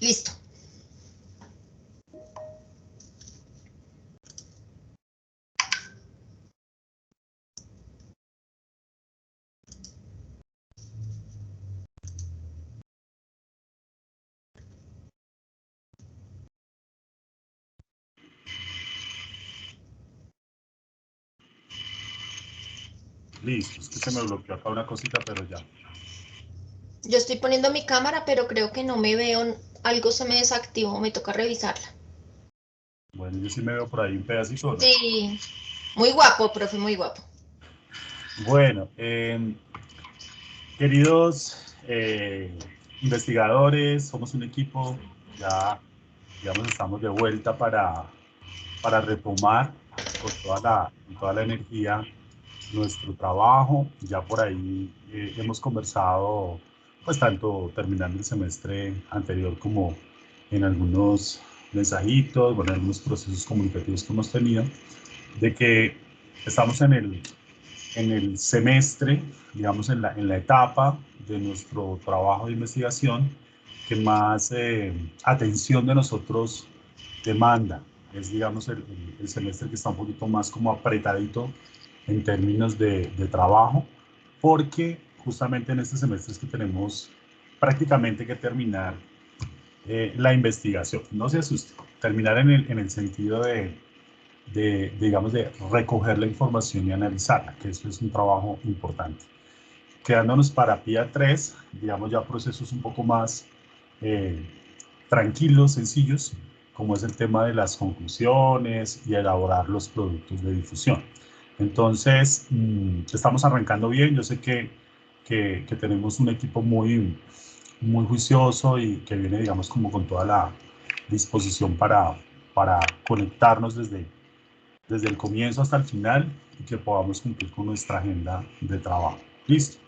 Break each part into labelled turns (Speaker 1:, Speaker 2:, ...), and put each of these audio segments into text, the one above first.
Speaker 1: Listo.
Speaker 2: Listo, es que se me bloqueó acá una cosita, pero ya.
Speaker 1: Yo estoy poniendo mi cámara, pero creo que no me veo. Algo se me desactivó, me toca revisarla.
Speaker 2: Bueno, yo sí me veo por ahí un pedacito, ¿no?
Speaker 1: Sí, muy guapo, profe, muy guapo.
Speaker 2: Bueno, queridos investigadores, somos un equipo, ya, digamos, estamos de vuelta para retomar con toda la energía nuestro trabajo. Ya por ahí hemos conversado, pues tanto terminando el semestre anterior como en algunos mensajitos, bueno, en algunos procesos comunicativos que hemos tenido, de que estamos en el semestre, digamos, en la etapa de nuestro trabajo de investigación que más atención de nosotros demanda. Es, digamos, el semestre que está un poquito más como apretadito en términos de trabajo, porque justamente en este semestre es que tenemos prácticamente que terminar la investigación. No se asuste, terminar en el sentido digamos, de recoger la información y analizarla, que eso es un trabajo importante. Quedándonos para PIA 3, digamos ya procesos un poco más eh, tranquilos, sencillos, como es el tema de las conclusiones y elaborar los productos de difusión. Entonces, estamos arrancando bien. Yo sé que tenemos un equipo muy juicioso y que viene, digamos, como con toda la disposición para conectarnos desde el comienzo hasta el final y que podamos cumplir con nuestra agenda de trabajo. Listo.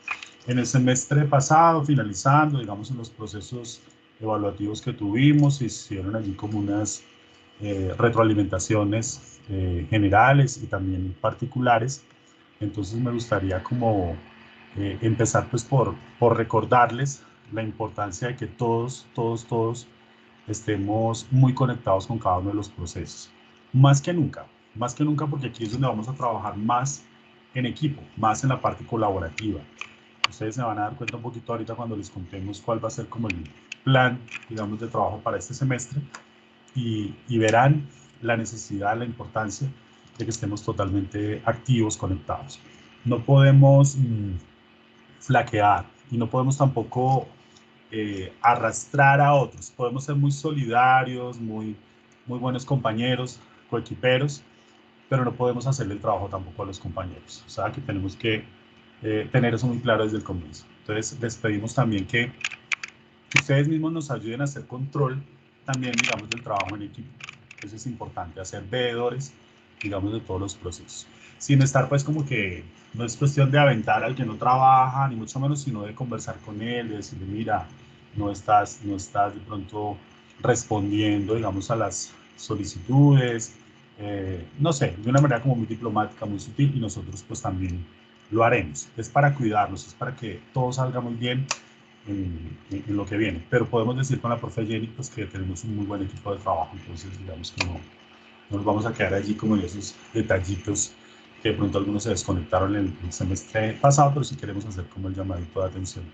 Speaker 2: En el semestre pasado, finalizando, digamos, en los procesos evaluativos que tuvimos, se hicieron allí como unas retroalimentaciones generales y también particulares. Entonces me gustaría como empezar pues por recordarles la importancia de que todos estemos muy conectados con cada uno de los procesos. Más que nunca porque aquí es donde vamos a trabajar más en equipo, más en la parte colaborativa. Ustedes se van a dar cuenta un poquito ahorita cuando les contemos cuál va a ser como el plan, digamos, de trabajo para este semestre y verán la necesidad, la importancia de que estemos totalmente activos, conectados. No podemos flaquear y no podemos tampoco arrastrar a otros. Podemos ser muy solidarios, muy buenos compañeros, coequiperos, pero no podemos hacerle el trabajo tampoco a los compañeros. O sea que tenemos que tener eso muy claro desde el comienzo. Entonces les pedimos también que ustedes mismos nos ayuden a hacer control también, digamos, del trabajo en equipo. Eso es importante, hacer veedores, digamos, de todos los procesos. Sin estar, pues, como que no es cuestión de aventar al que no trabaja, ni mucho menos, sino de conversar con él, de decirle, mira, no estás de pronto respondiendo, digamos, a las solicitudes, no sé, de una manera como muy diplomática, muy sutil, y nosotros, pues, también lo haremos. Es para cuidarnos, es para que todo salga muy bien en lo que viene. Pero podemos decir con la profe Jenny pues, que tenemos un muy buen equipo de trabajo, entonces digamos que no nos vamos a quedar allí como en esos detallitos que de pronto algunos se desconectaron el semestre pasado, pero sí queremos hacer como el llamadito de atención.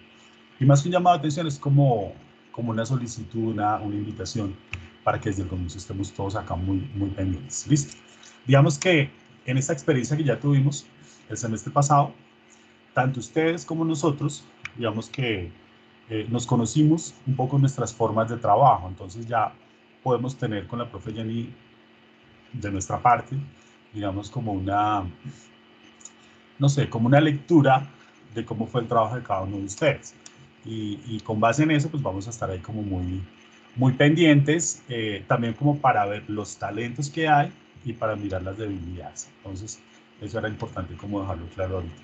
Speaker 2: Y más que un llamado de atención es como una solicitud, una invitación para que desde el comienzo estemos todos acá muy pendientes. ¿Listo? Digamos que en esta experiencia que ya tuvimos el semestre pasado, tanto ustedes como nosotros, digamos que nos conocimos un poco nuestras formas de trabajo, entonces ya podemos tener con la profe Jenny de nuestra parte, digamos como no sé, como una lectura de cómo fue el trabajo de cada uno de ustedes. Y con base en eso, pues vamos a estar ahí como muy pendientes, también como para ver los talentos que hay y para mirar las debilidades. Entonces, eso era importante como dejarlo claro ahorita.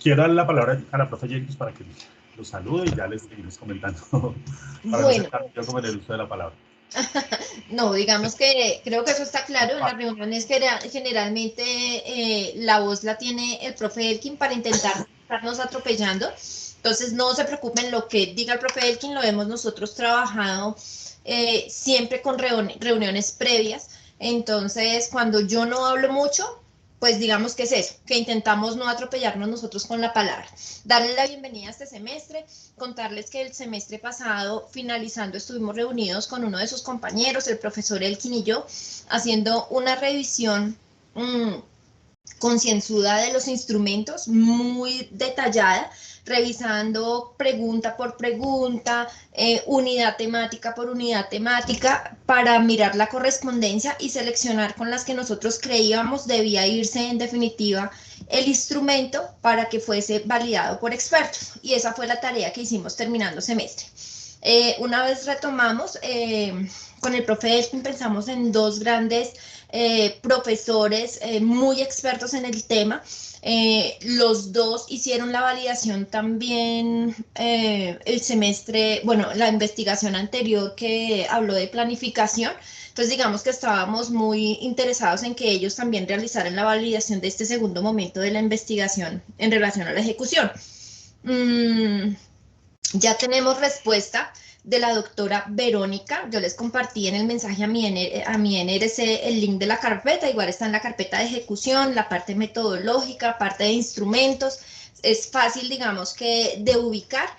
Speaker 2: Quiero darle la palabra a la profe Jenny pues, para que los salude y ya les seguimos comentando para no ser
Speaker 1: Bueno,
Speaker 2: tan yo como en el uso de la palabra.
Speaker 1: no, digamos que creo que eso está claro. En las reuniones generalmente la voz la tiene el profe Elkin para intentar no estarnos atropellando. Entonces, no se preocupen, lo que diga el profe Elkin lo hemos nosotros trabajado siempre con reuniones previas. Entonces, cuando yo no hablo mucho, pues digamos que es eso, que intentamos no atropellarnos nosotros con la palabra. Darles la bienvenida a este semestre, contarles que el semestre pasado, finalizando, estuvimos reunidos con uno de sus compañeros, el profesor Elkin y yo, haciendo una revisión concienzuda de los instrumentos, muy detallada, revisando pregunta por pregunta, unidad temática por unidad temática, para mirar la correspondencia y seleccionar con las que nosotros creíamos debía irse en definitiva el instrumento para que fuese validado por expertos. Y esa fue la tarea que hicimos terminando semestre. Una vez retomamos, con el profe Elkin pensamos en dos grandes profesores muy expertos en el tema. Los dos hicieron la validación también el semestre, bueno, la investigación anterior que habló de planificación. Entonces, digamos que estábamos muy interesados en que ellos también realizaran la validación de este segundo momento de la investigación en relación a la ejecución. Ya tenemos respuesta de la doctora Verónica. Yo les compartí en el mensaje a mi NRC el link de la carpeta, igual está en la carpeta de ejecución, la parte metodológica, parte de instrumentos. Es fácil, digamos, que de ubicar,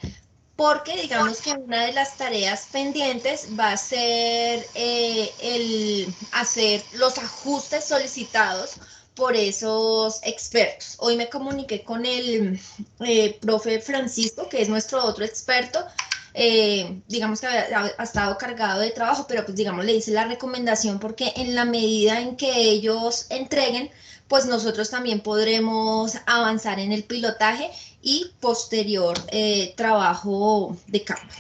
Speaker 1: porque digamos que una de las tareas pendientes va a ser el hacer los ajustes solicitados por esos expertos. Hoy me comuniqué con el profe Francisco, que es nuestro otro experto. Digamos que ha estado cargado de trabajo, pero pues digamos le hice la recomendación porque en la medida en que ellos entreguen, pues nosotros también podremos avanzar en el pilotaje y posterior trabajo de campo.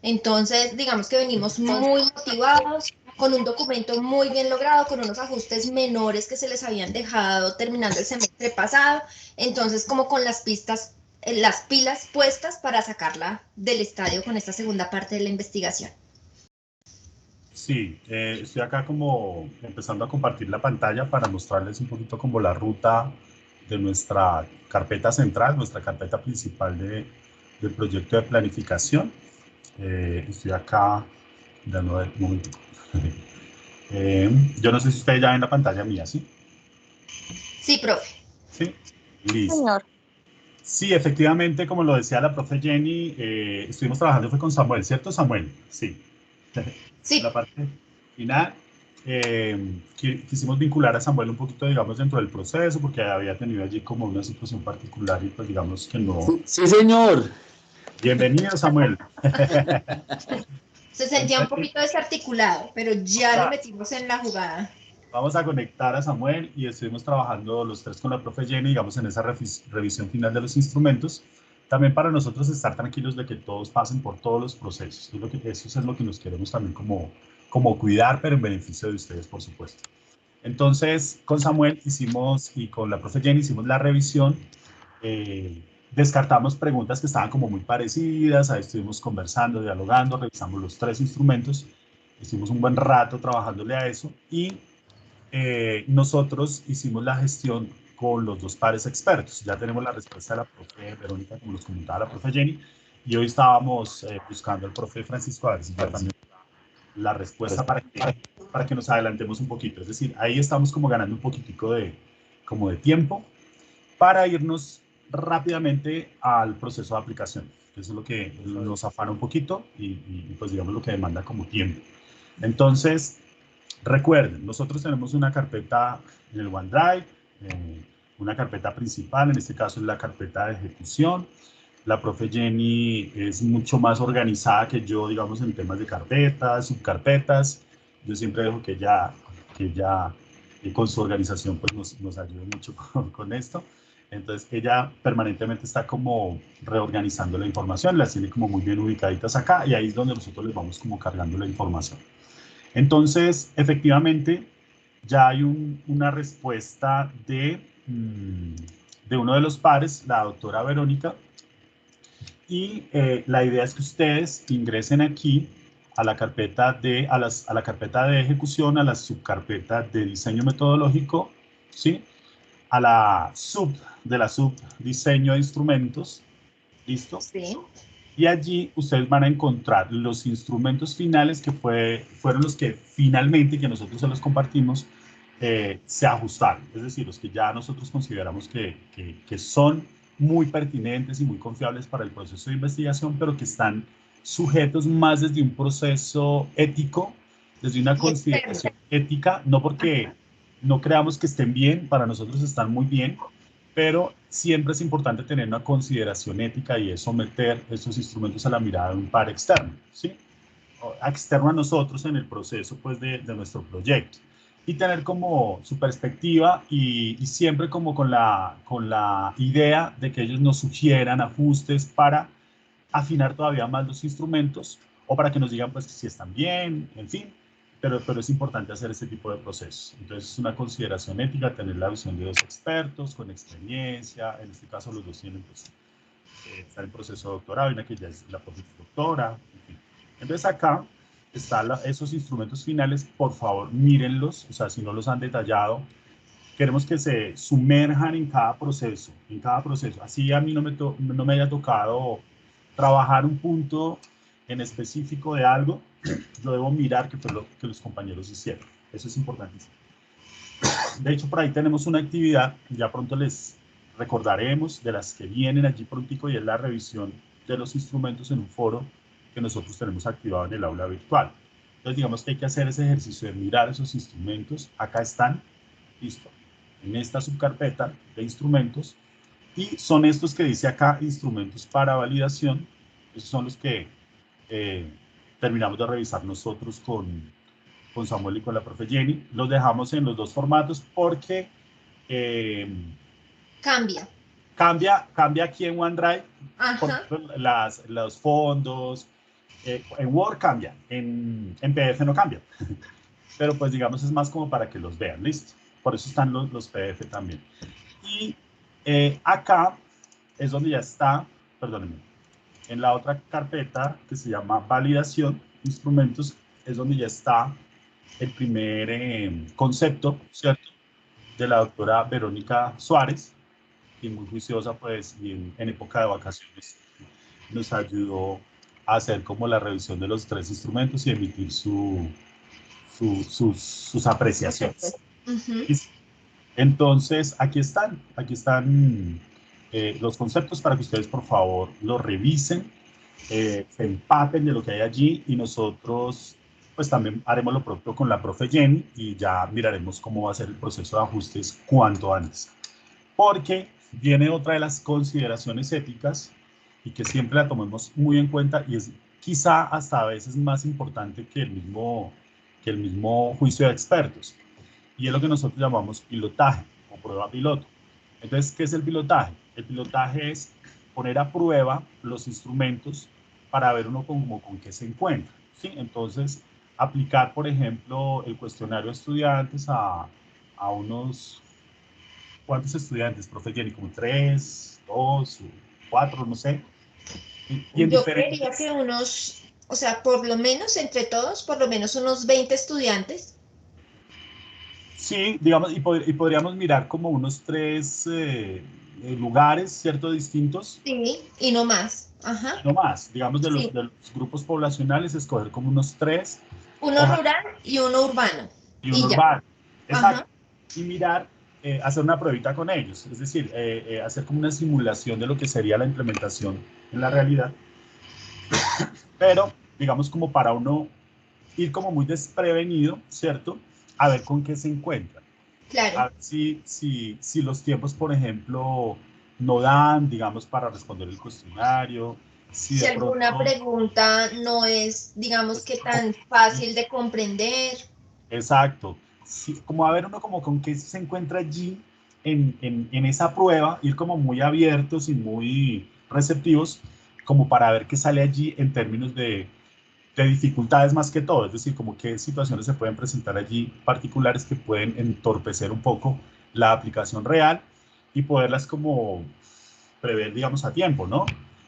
Speaker 1: Entonces, digamos que venimos muy motivados, con un documento muy bien logrado, con unos ajustes menores que se les habían dejado terminando el semestre pasado. Entonces, como con las pilas puestas para sacarla del estadio con esta segunda parte de la investigación.
Speaker 2: Sí, estoy acá como empezando a compartir la pantalla para mostrarles un poquito como la ruta de nuestra carpeta central, nuestra carpeta principal del proyecto de planificación. Estoy acá, dando un momento. Yo no sé si ustedes ya ven la pantalla mía, ¿sí?
Speaker 1: Sí, profe.
Speaker 2: Sí, listo.
Speaker 3: Señor.
Speaker 2: Sí, efectivamente, como lo decía la profe Jenny, estuvimos trabajando fue con Samuel, ¿cierto, Samuel? Sí.
Speaker 1: Sí.
Speaker 2: La parte final, quisimos vincular a Samuel un poquito, digamos, dentro del proceso, porque había tenido allí como una situación particular y pues digamos que no.
Speaker 4: Sí, señor.
Speaker 2: Bienvenido, Samuel.
Speaker 1: Se sentía un poquito desarticulado, pero ya lo metimos en la jugada.
Speaker 2: Vamos a conectar a Samuel y estuvimos trabajando los tres con la profe Jenny, digamos, en esa revisión final de los instrumentos. También para nosotros estar tranquilos de que todos pasen por todos los procesos. Eso es lo que nos queremos también como cuidar, pero en beneficio de ustedes, por supuesto. Entonces, con Samuel y con la profe Jenny hicimos la revisión. Descartamos preguntas que estaban como muy parecidas, ahí estuvimos conversando, dialogando, revisamos los tres instrumentos, hicimos un buen rato trabajándole a eso y nosotros hicimos la gestión con los dos pares expertos. Ya tenemos la respuesta de la profe Verónica, como nos comentaba la profe Jenny, y hoy estábamos buscando al profe Francisco a ver si ya también la respuesta para que nos adelantemos un poquito. Es decir, ahí estamos como ganando un poquitico de tiempo para irnos rápidamente al proceso de aplicación. Eso es lo que nos afana un poquito y pues digamos lo que demanda como tiempo. Entonces, recuerden, nosotros tenemos una carpeta en el OneDrive, una carpeta principal, en este caso es la carpeta de ejecución. La profe Jenny es mucho más organizada que yo, digamos, en temas de carpetas, subcarpetas. Yo siempre dejo que ella con su organización pues nos ayude mucho con esto. Entonces ella permanentemente está como reorganizando la información, las tiene como muy bien ubicaditas acá y ahí es donde nosotros les vamos como cargando la información. Entonces, efectivamente, ya hay una respuesta de uno de los pares, la doctora Verónica, y la idea es que ustedes ingresen aquí a la carpeta de, a la carpeta de ejecución, a la subcarpeta de diseño metodológico, ¿sí? A la sub diseño de instrumentos, ¿Listo?
Speaker 1: Sí.
Speaker 2: Y allí ustedes van a encontrar los instrumentos finales que fueron los que finalmente, que nosotros se los compartimos, se ajustaron. Es decir, los que ya nosotros consideramos que son muy pertinentes y muy confiables para el proceso de investigación, pero que están sujetos más desde un proceso ético, desde una
Speaker 1: Y externo.
Speaker 2: consideración ética, no porque no creamos que estén bien, para nosotros están muy bien, pero siempre es importante tener una consideración ética y es someter estos instrumentos a la mirada de un par externo, ¿sí? Externo a nosotros en el proceso pues, de nuestro proyecto. Y tener como su perspectiva y siempre como con la idea de que ellos nos sugieran ajustes para afinar todavía más los instrumentos o para que nos digan pues si están bien, en fin, pero es importante hacer este tipo de procesos. Entonces es una consideración ética tener la visión de dos expertos con experiencia, en este caso los dos tienen pues, está en proceso de doctorado, y una que ya es la postdoctora, en fin. Entonces acá están esos instrumentos finales, por favor mírenlos, o sea, si no los han detallado, queremos que se sumerjan en cada proceso. Así a mí no me haya tocado trabajar un punto en específico de algo, yo debo mirar qué fue lo que los compañeros hicieron. Eso es importantísimo. De hecho, por ahí tenemos una actividad, ya pronto les recordaremos de las que vienen allí prontico, y es la revisión de los instrumentos en un foro que nosotros tenemos activado en el aula virtual. Entonces, digamos que hay que hacer ese ejercicio de mirar esos instrumentos. Acá están, listo, en esta subcarpeta de instrumentos, y son estos que dice acá, instrumentos para validación. Esos son los que eh, terminamos de revisar nosotros con Samuel y con la profe Jenny. Los dejamos en los dos formatos porque eh,
Speaker 1: Cambia.
Speaker 2: cambia aquí en OneDrive, por
Speaker 1: Ajá.
Speaker 2: ejemplo, los fondos, en Word cambia, en PDF no cambia, pero pues digamos es más como para que los vean, listo. Por eso están los PDF también. Y acá es donde ya está, perdónenme, en la otra carpeta que se llama validación, instrumentos, es donde ya está el primer concepto, ¿cierto? De la doctora Verónica Suárez, que muy juiciosa, pues, y en época de vacaciones nos ayudó a hacer como la revisión de los tres instrumentos y emitir sus apreciaciones.
Speaker 1: Uh-huh.
Speaker 2: Entonces, aquí están los conceptos para que ustedes, por favor, los revisen, se empapen de lo que hay allí, y nosotros pues también haremos lo propio con la profe Jenny y ya miraremos cómo va a ser el proceso de ajustes cuanto antes. Porque viene otra de las consideraciones éticas y que siempre la tomemos muy en cuenta, y es quizá hasta a veces más importante que el mismo juicio de expertos, y es lo que nosotros llamamos pilotaje o prueba piloto. Entonces, ¿qué es el pilotaje? El pilotaje es poner a prueba los instrumentos para ver uno como con qué se encuentra, ¿sí? Entonces, aplicar, por ejemplo, el cuestionario de estudiantes a unos, ¿cuántos estudiantes, profe Jenny? ¿Como 3, 2, 4, no sé? Y en
Speaker 1: Yo creería
Speaker 2: diferentes...
Speaker 1: que unos, o sea, por lo menos entre todos, por lo menos unos 20 estudiantes.
Speaker 2: Sí, digamos, y podríamos mirar como unos 3 lugares, ¿cierto? Distintos,
Speaker 1: Sí, y no más. Ajá.
Speaker 2: no más, digamos,
Speaker 1: Sí.
Speaker 2: de los grupos poblacionales, escoger como unos 3,
Speaker 1: Uno
Speaker 2: ojalá,
Speaker 1: rural y uno urbano.
Speaker 2: y un
Speaker 1: Y ya.
Speaker 2: urbano. Exacto.
Speaker 1: Ajá.
Speaker 2: Y mirar, hacer una pruebita con ellos, es decir, hacer como una simulación de lo que sería la implementación en la realidad, pero digamos como para uno ir como muy desprevenido, ¿cierto? A ver con qué se encuentra. A
Speaker 1: Claro.
Speaker 2: ver si los tiempos, por ejemplo, no dan, digamos, para responder el cuestionario, si
Speaker 1: Si
Speaker 2: de
Speaker 1: alguna
Speaker 2: pronto...
Speaker 1: pregunta no es, digamos
Speaker 2: Pues,
Speaker 1: que tan fácil de comprender.
Speaker 2: exacto. Sí, como a ver uno como con qué se encuentra allí en esa prueba, ir como muy abiertos y muy receptivos, como para ver qué sale allí en términos de dificultades más que todo, es decir, como qué situaciones se pueden presentar allí particulares que pueden entorpecer un poco la aplicación real y poderlas como prever, digamos, a tiempo, ¿no?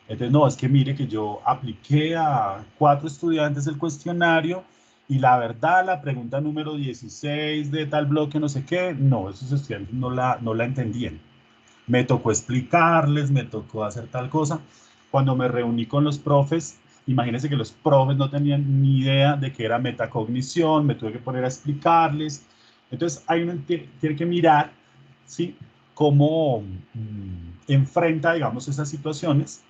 Speaker 2: Entonces, no, es que mire que yo apliqué a 4 estudiantes el cuestionario y la verdad, la pregunta número 16 de tal bloque, no sé qué, no, esos estudiantes no la entendían. Me tocó explicarles, me tocó hacer tal cosa. cuando me reuní con los profes, imagínense que los profes no tenían ni idea de qué era metacognición, me tuve que poner a explicarles. Entonces, uno tiene que mirar, ¿sí?, cómo enfrenta, digamos, esas situaciones,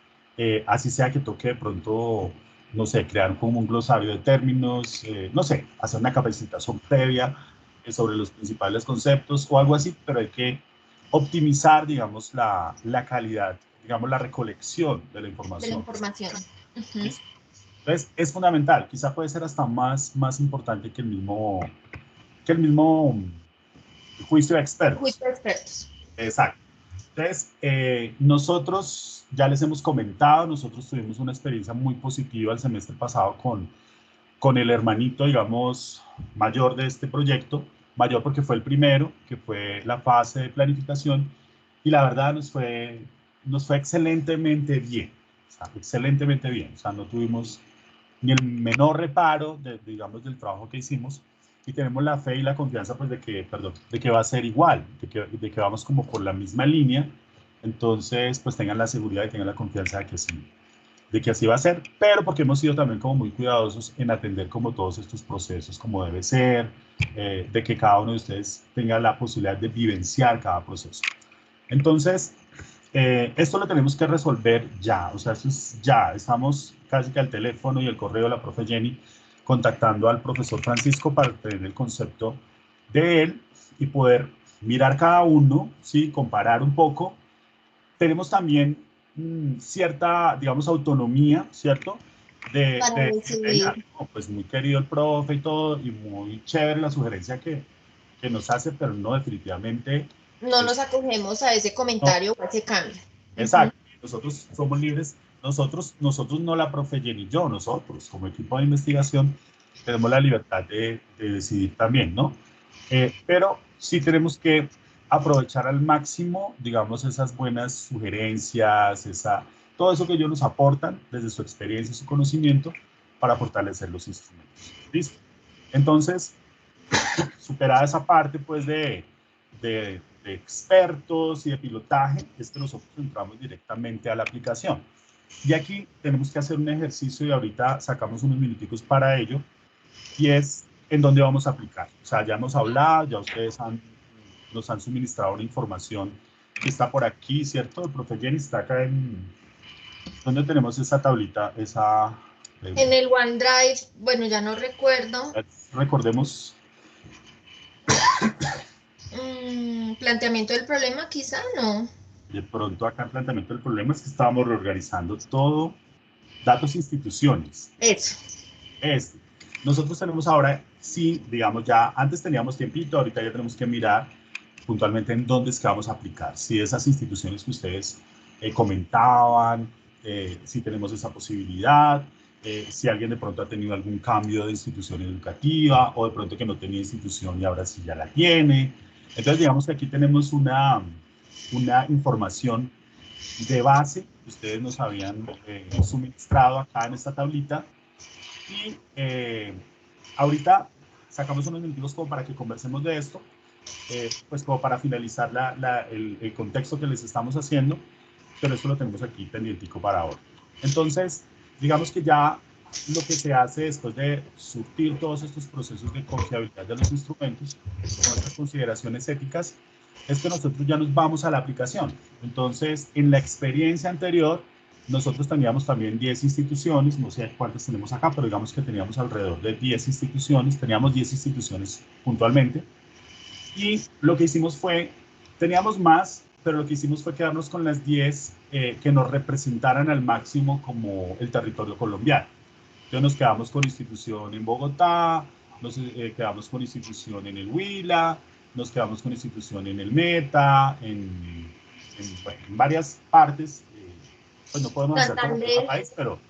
Speaker 2: así sea que toque de pronto, no sé, crear como un glosario de términos, no sé, hacer una capacitación previa sobre los principales conceptos o algo así, pero hay que optimizar, digamos, la calidad, digamos, la recolección de la
Speaker 1: De la
Speaker 2: información.
Speaker 1: información.
Speaker 2: Entonces, es fundamental, quizá puede ser hasta más importante que el mismo juicio de expertos.
Speaker 1: Juicio de expertos.
Speaker 2: Exacto. Entonces, nosotros ya les hemos comentado, nosotros tuvimos una experiencia muy positiva el semestre pasado con el hermanito, digamos, mayor de este proyecto, mayor porque fue el primero, que fue la fase de planificación, y la verdad nos fue excelentemente bien, o sea, excelentemente bien, o sea, no tuvimos ni el menor reparo, digamos, del trabajo que hicimos, y tenemos la fe y la confianza, pues, de que va a ser igual, de que vamos como por la misma línea. Entonces, pues, tengan la seguridad y tengan la confianza de que así va a ser, pero porque hemos sido también como muy cuidadosos en atender como todos estos procesos como debe ser, de que cada uno de ustedes tenga la posibilidad de vivenciar cada proceso. Entonces, esto lo tenemos que resolver ya, o sea, eso es ya, estamos casi que al teléfono y el correo de la profe Jenny contactando al profesor Francisco para tener el concepto de él y poder mirar cada uno, ¿sí?, comparar un poco. Tenemos también cierta, digamos, autonomía, ¿cierto?
Speaker 1: Para decidir.
Speaker 2: No, pues muy querido el profe y todo, y muy chévere la sugerencia que nos hace, pero no, definitivamente.
Speaker 1: No nos acogemos a ese
Speaker 2: No,
Speaker 1: comentario o a ese cambio.
Speaker 2: exacto, nosotros somos libres, nosotros no la profe Jenny y yo, nosotros como equipo de investigación tenemos la libertad de decidir también, ¿no? Pero sí tenemos que aprovechar al máximo, digamos, esas buenas sugerencias, todo eso que ellos nos aportan desde su experiencia y su conocimiento para fortalecer los instrumentos. ¿Listo? Entonces, superada esa parte, pues, de expertos y de pilotaje, es que nosotros entramos directamente a la aplicación. Y aquí tenemos que hacer un ejercicio y ahorita sacamos unos minuticos para ello, y es en dónde vamos a aplicar. O sea, ya hemos hablado, ya ustedes nos han suministrado una información que está por aquí, ¿cierto? El profe Jenny está acá ¿dónde tenemos esa tablita?
Speaker 1: En el OneDrive, bueno, ya no recuerdo.
Speaker 2: Recordemos.
Speaker 1: Planteamiento del problema, quizá, no.
Speaker 2: De pronto acá el planteamiento del problema es que estábamos reorganizando todo, datos e instituciones.
Speaker 1: Eso.
Speaker 2: Nosotros tenemos ahora, sí, digamos, ya antes teníamos tiempito, ahorita ya tenemos que mirar puntualmente en dónde es que vamos a aplicar. Si esas instituciones que ustedes comentaban, si tenemos esa posibilidad, si alguien de pronto ha tenido algún cambio de institución educativa o de pronto que no tenía institución y ahora sí ya la tiene. Entonces, digamos que aquí tenemos una información de base que ustedes nos habían suministrado acá en esta tablita. Y ahorita sacamos unos minutos como para que conversemos de esto, pues como para finalizar el contexto que les estamos haciendo, pero eso lo tenemos aquí pendientico para ahora. Entonces, digamos que ya lo que se hace después de surtir todos estos procesos de confiabilidad de los instrumentos, con estas consideraciones éticas, es que nosotros ya nos vamos a la aplicación. Entonces, en la experiencia anterior, nosotros teníamos también 10 instituciones, no sé cuántas tenemos acá, pero digamos que teníamos alrededor de 10 instituciones, teníamos 10 instituciones puntualmente, y lo que hicimos fue, teníamos más, pero lo que hicimos fue quedarnos con las 10 que nos representaran al máximo como el territorio colombiano. Entonces nos quedamos con institución en Bogotá, nos quedamos con institución en el Huila, nos quedamos con institución en el Meta, bueno, en varias partes. Pues no podemos hacer como todo país, pero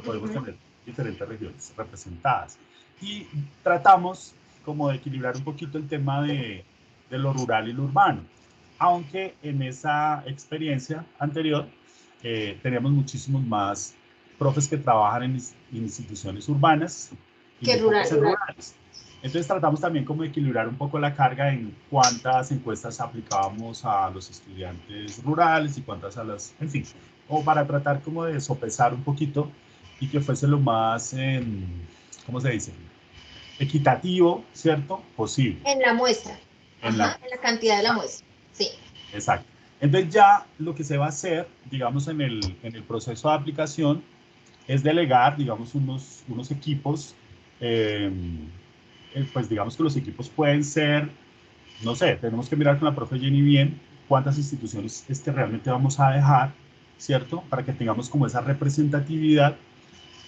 Speaker 2: podemos tener diferentes regiones representadas. Y tratamos como de equilibrar un poquito el tema de lo rural y lo urbano. Aunque en esa experiencia anterior teníamos muchísimos más profes que trabajan en instituciones urbanas y
Speaker 1: Qué
Speaker 2: muy
Speaker 1: rural.
Speaker 2: pocos en rurales. Entonces tratamos también como de equilibrar un poco la carga en cuántas encuestas aplicábamos a los estudiantes rurales y cuántas a las, en fin, o para tratar como de sopesar un poquito y que fuese lo más, ¿cómo se dice? Equitativo, ¿cierto? Posible.
Speaker 1: En la muestra,
Speaker 2: En la,
Speaker 1: ajá, en la cantidad de la muestra, sí.
Speaker 2: exacto. Entonces ya lo que se va a hacer, digamos, en el proceso de aplicación es delegar, digamos, unos equipos, pues digamos que los equipos pueden ser, no sé, tenemos que mirar con la profe Jenny bien cuántas instituciones es que realmente vamos a dejar, ¿cierto? Para que tengamos como esa representatividad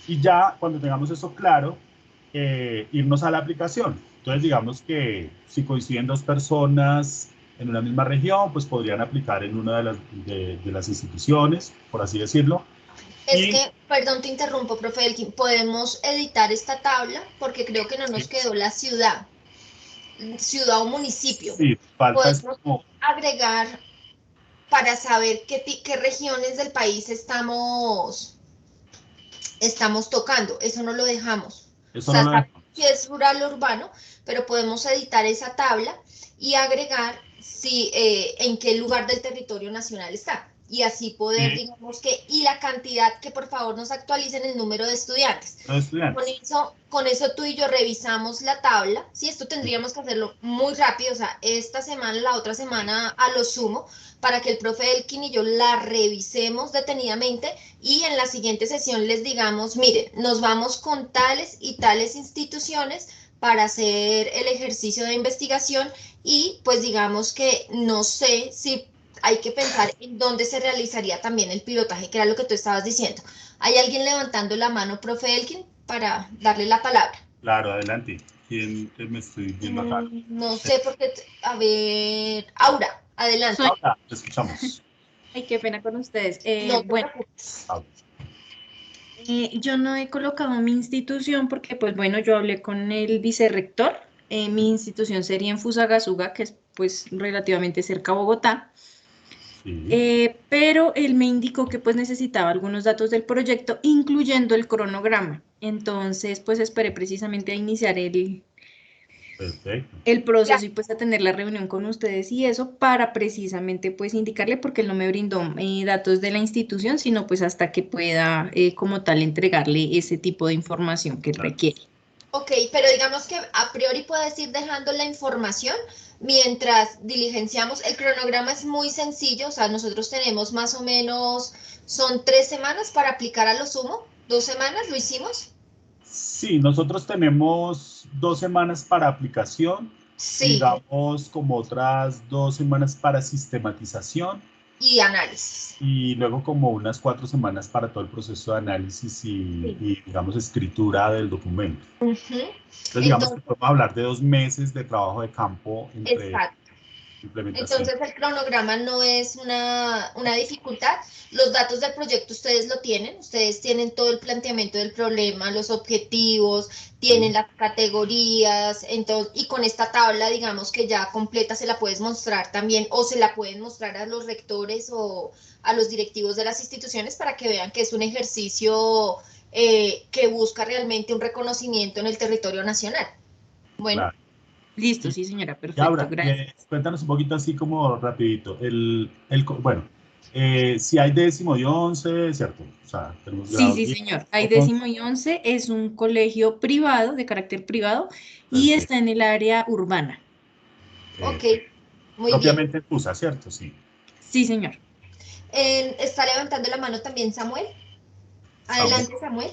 Speaker 2: y ya cuando tengamos eso claro, irnos a la aplicación. Entonces digamos que si coinciden dos personas en una misma región, pues podrían aplicar en una de las instituciones, por así decirlo.
Speaker 1: Es
Speaker 2: Y
Speaker 1: que, perdón, te interrumpo, profe Elkin, podemos editar esta tabla porque creo que no nos quedó la ciudad o municipio.
Speaker 2: sí, falta es
Speaker 1: Podemos
Speaker 2: como,
Speaker 1: agregar para saber qué regiones del país estamos tocando. Eso no lo dejamos. O
Speaker 2: eso no
Speaker 1: sea,
Speaker 2: lo
Speaker 1: sabemos
Speaker 2: dejamos.
Speaker 1: si es rural o urbano, pero podemos editar esa tabla y agregar si, en qué lugar del territorio nacional está. Y así poder,
Speaker 2: Sí,
Speaker 1: digamos que, y la cantidad, que por favor nos actualicen el número de estudiantes.
Speaker 2: los
Speaker 1: Con
Speaker 2: estudiantes.
Speaker 1: eso, con eso tú y yo revisamos la tabla. Sí, esto tendríamos que hacerlo muy rápido, o sea, esta semana, la otra semana a lo sumo, para que el profe Elkin y yo la revisemos detenidamente y en la siguiente sesión les digamos, mire, nos vamos con tales y tales instituciones para hacer el ejercicio de investigación y pues digamos que no sé si hay que pensar en dónde se realizaría también el pilotaje, que era lo que tú estabas diciendo. ¿Hay alguien levantando la mano, profe Elkin, para darle la palabra?
Speaker 2: Claro, adelante. ¿Quién me estoy viendo acá?
Speaker 1: No sé por qué, a ver, Aura, adelante.
Speaker 3: Soy,
Speaker 2: Ahora, te escuchamos.
Speaker 3: ay, qué pena con ustedes.
Speaker 1: No te
Speaker 3: Bueno,
Speaker 1: preocupes.
Speaker 2: Ahora.
Speaker 3: yo no he colocado mi institución porque, pues bueno, yo hablé con el vicerrector. Mi institución sería en Fusagasugá, que es pues relativamente cerca a Bogotá.
Speaker 2: Sí.
Speaker 3: Pero él me indicó que pues necesitaba algunos datos del proyecto, incluyendo el cronograma. Entonces, pues esperé precisamente a iniciar
Speaker 2: Perfecto.
Speaker 3: el
Speaker 1: Ya,
Speaker 3: proceso y pues a tener la reunión con ustedes y eso para precisamente pues indicarle porque él no me brindó datos de la institución, sino pues hasta que pueda como tal entregarle ese tipo de información que él
Speaker 2: Claro.
Speaker 3: requiere.
Speaker 1: ok, pero digamos que a priori puedes ir dejando la información mientras diligenciamos. El cronograma es muy sencillo, o sea, nosotros tenemos más o menos, son 3 semanas para aplicar a lo sumo, 2 semanas, ¿lo hicimos?
Speaker 2: Sí, nosotros tenemos 2 semanas para aplicación,
Speaker 1: Sí,
Speaker 2: digamos como otras 2 semanas para sistematización
Speaker 1: y análisis.
Speaker 2: y luego como unas 4 semanas para todo el proceso de análisis
Speaker 1: Sí.
Speaker 2: y digamos, escritura del documento.
Speaker 1: Ujú.
Speaker 2: Entonces, digamos que
Speaker 1: Entonces,
Speaker 2: podemos hablar de 2 meses de trabajo de campo entre
Speaker 1: exacto.
Speaker 2: implementación.
Speaker 1: Entonces el cronograma no es una dificultad. Los datos del proyecto ustedes tienen todo el planteamiento del problema, los objetivos, tienen
Speaker 2: Sí,
Speaker 1: las categorías, entonces, y con esta tabla, digamos que ya completa se la puedes mostrar también, o se la pueden mostrar a los rectores o a los directivos de las instituciones para que vean que es un ejercicio que busca realmente un reconocimiento en el territorio nacional. Bueno.
Speaker 2: claro.
Speaker 3: Listo, sí señora,
Speaker 2: Y
Speaker 3: perfecto,
Speaker 2: ahora,
Speaker 3: gracias.
Speaker 2: cuéntanos un poquito así como rapidito, bueno, si hay 10º y 11, ¿cierto? O sea, tenemos
Speaker 3: Sí,
Speaker 2: grado
Speaker 3: sí
Speaker 2: 10,
Speaker 3: señor. Hay
Speaker 2: 11,
Speaker 3: 10º y 11, es un colegio privado, de carácter privado, y
Speaker 2: perfecto.
Speaker 3: está en el área urbana.
Speaker 1: Ok,
Speaker 2: Perfecto.
Speaker 1: muy bien.
Speaker 2: Propiamente USA, ¿cierto? Sí.
Speaker 3: Sí señor.
Speaker 1: Está levantando la mano también Samuel.
Speaker 2: Samuel.
Speaker 1: Adelante, Samuel.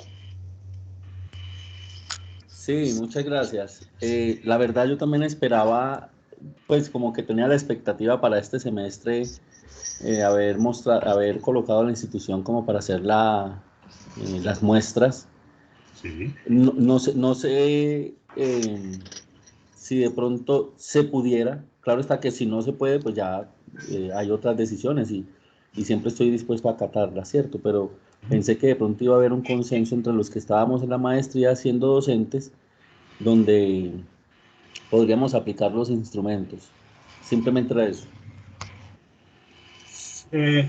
Speaker 4: Sí, muchas gracias. La verdad yo también esperaba, pues como que tenía la expectativa para este semestre haber colocado la institución como para hacer las muestras.
Speaker 2: Sí.
Speaker 4: No sé si de pronto se pudiera. Claro está que si no se puede, pues ya hay otras decisiones y siempre estoy dispuesto a acatarlas, ¿cierto? Pero pensé que de pronto iba a haber un consenso entre los que estábamos en la maestría siendo docentes donde podríamos aplicar los instrumentos. Simplemente era eso.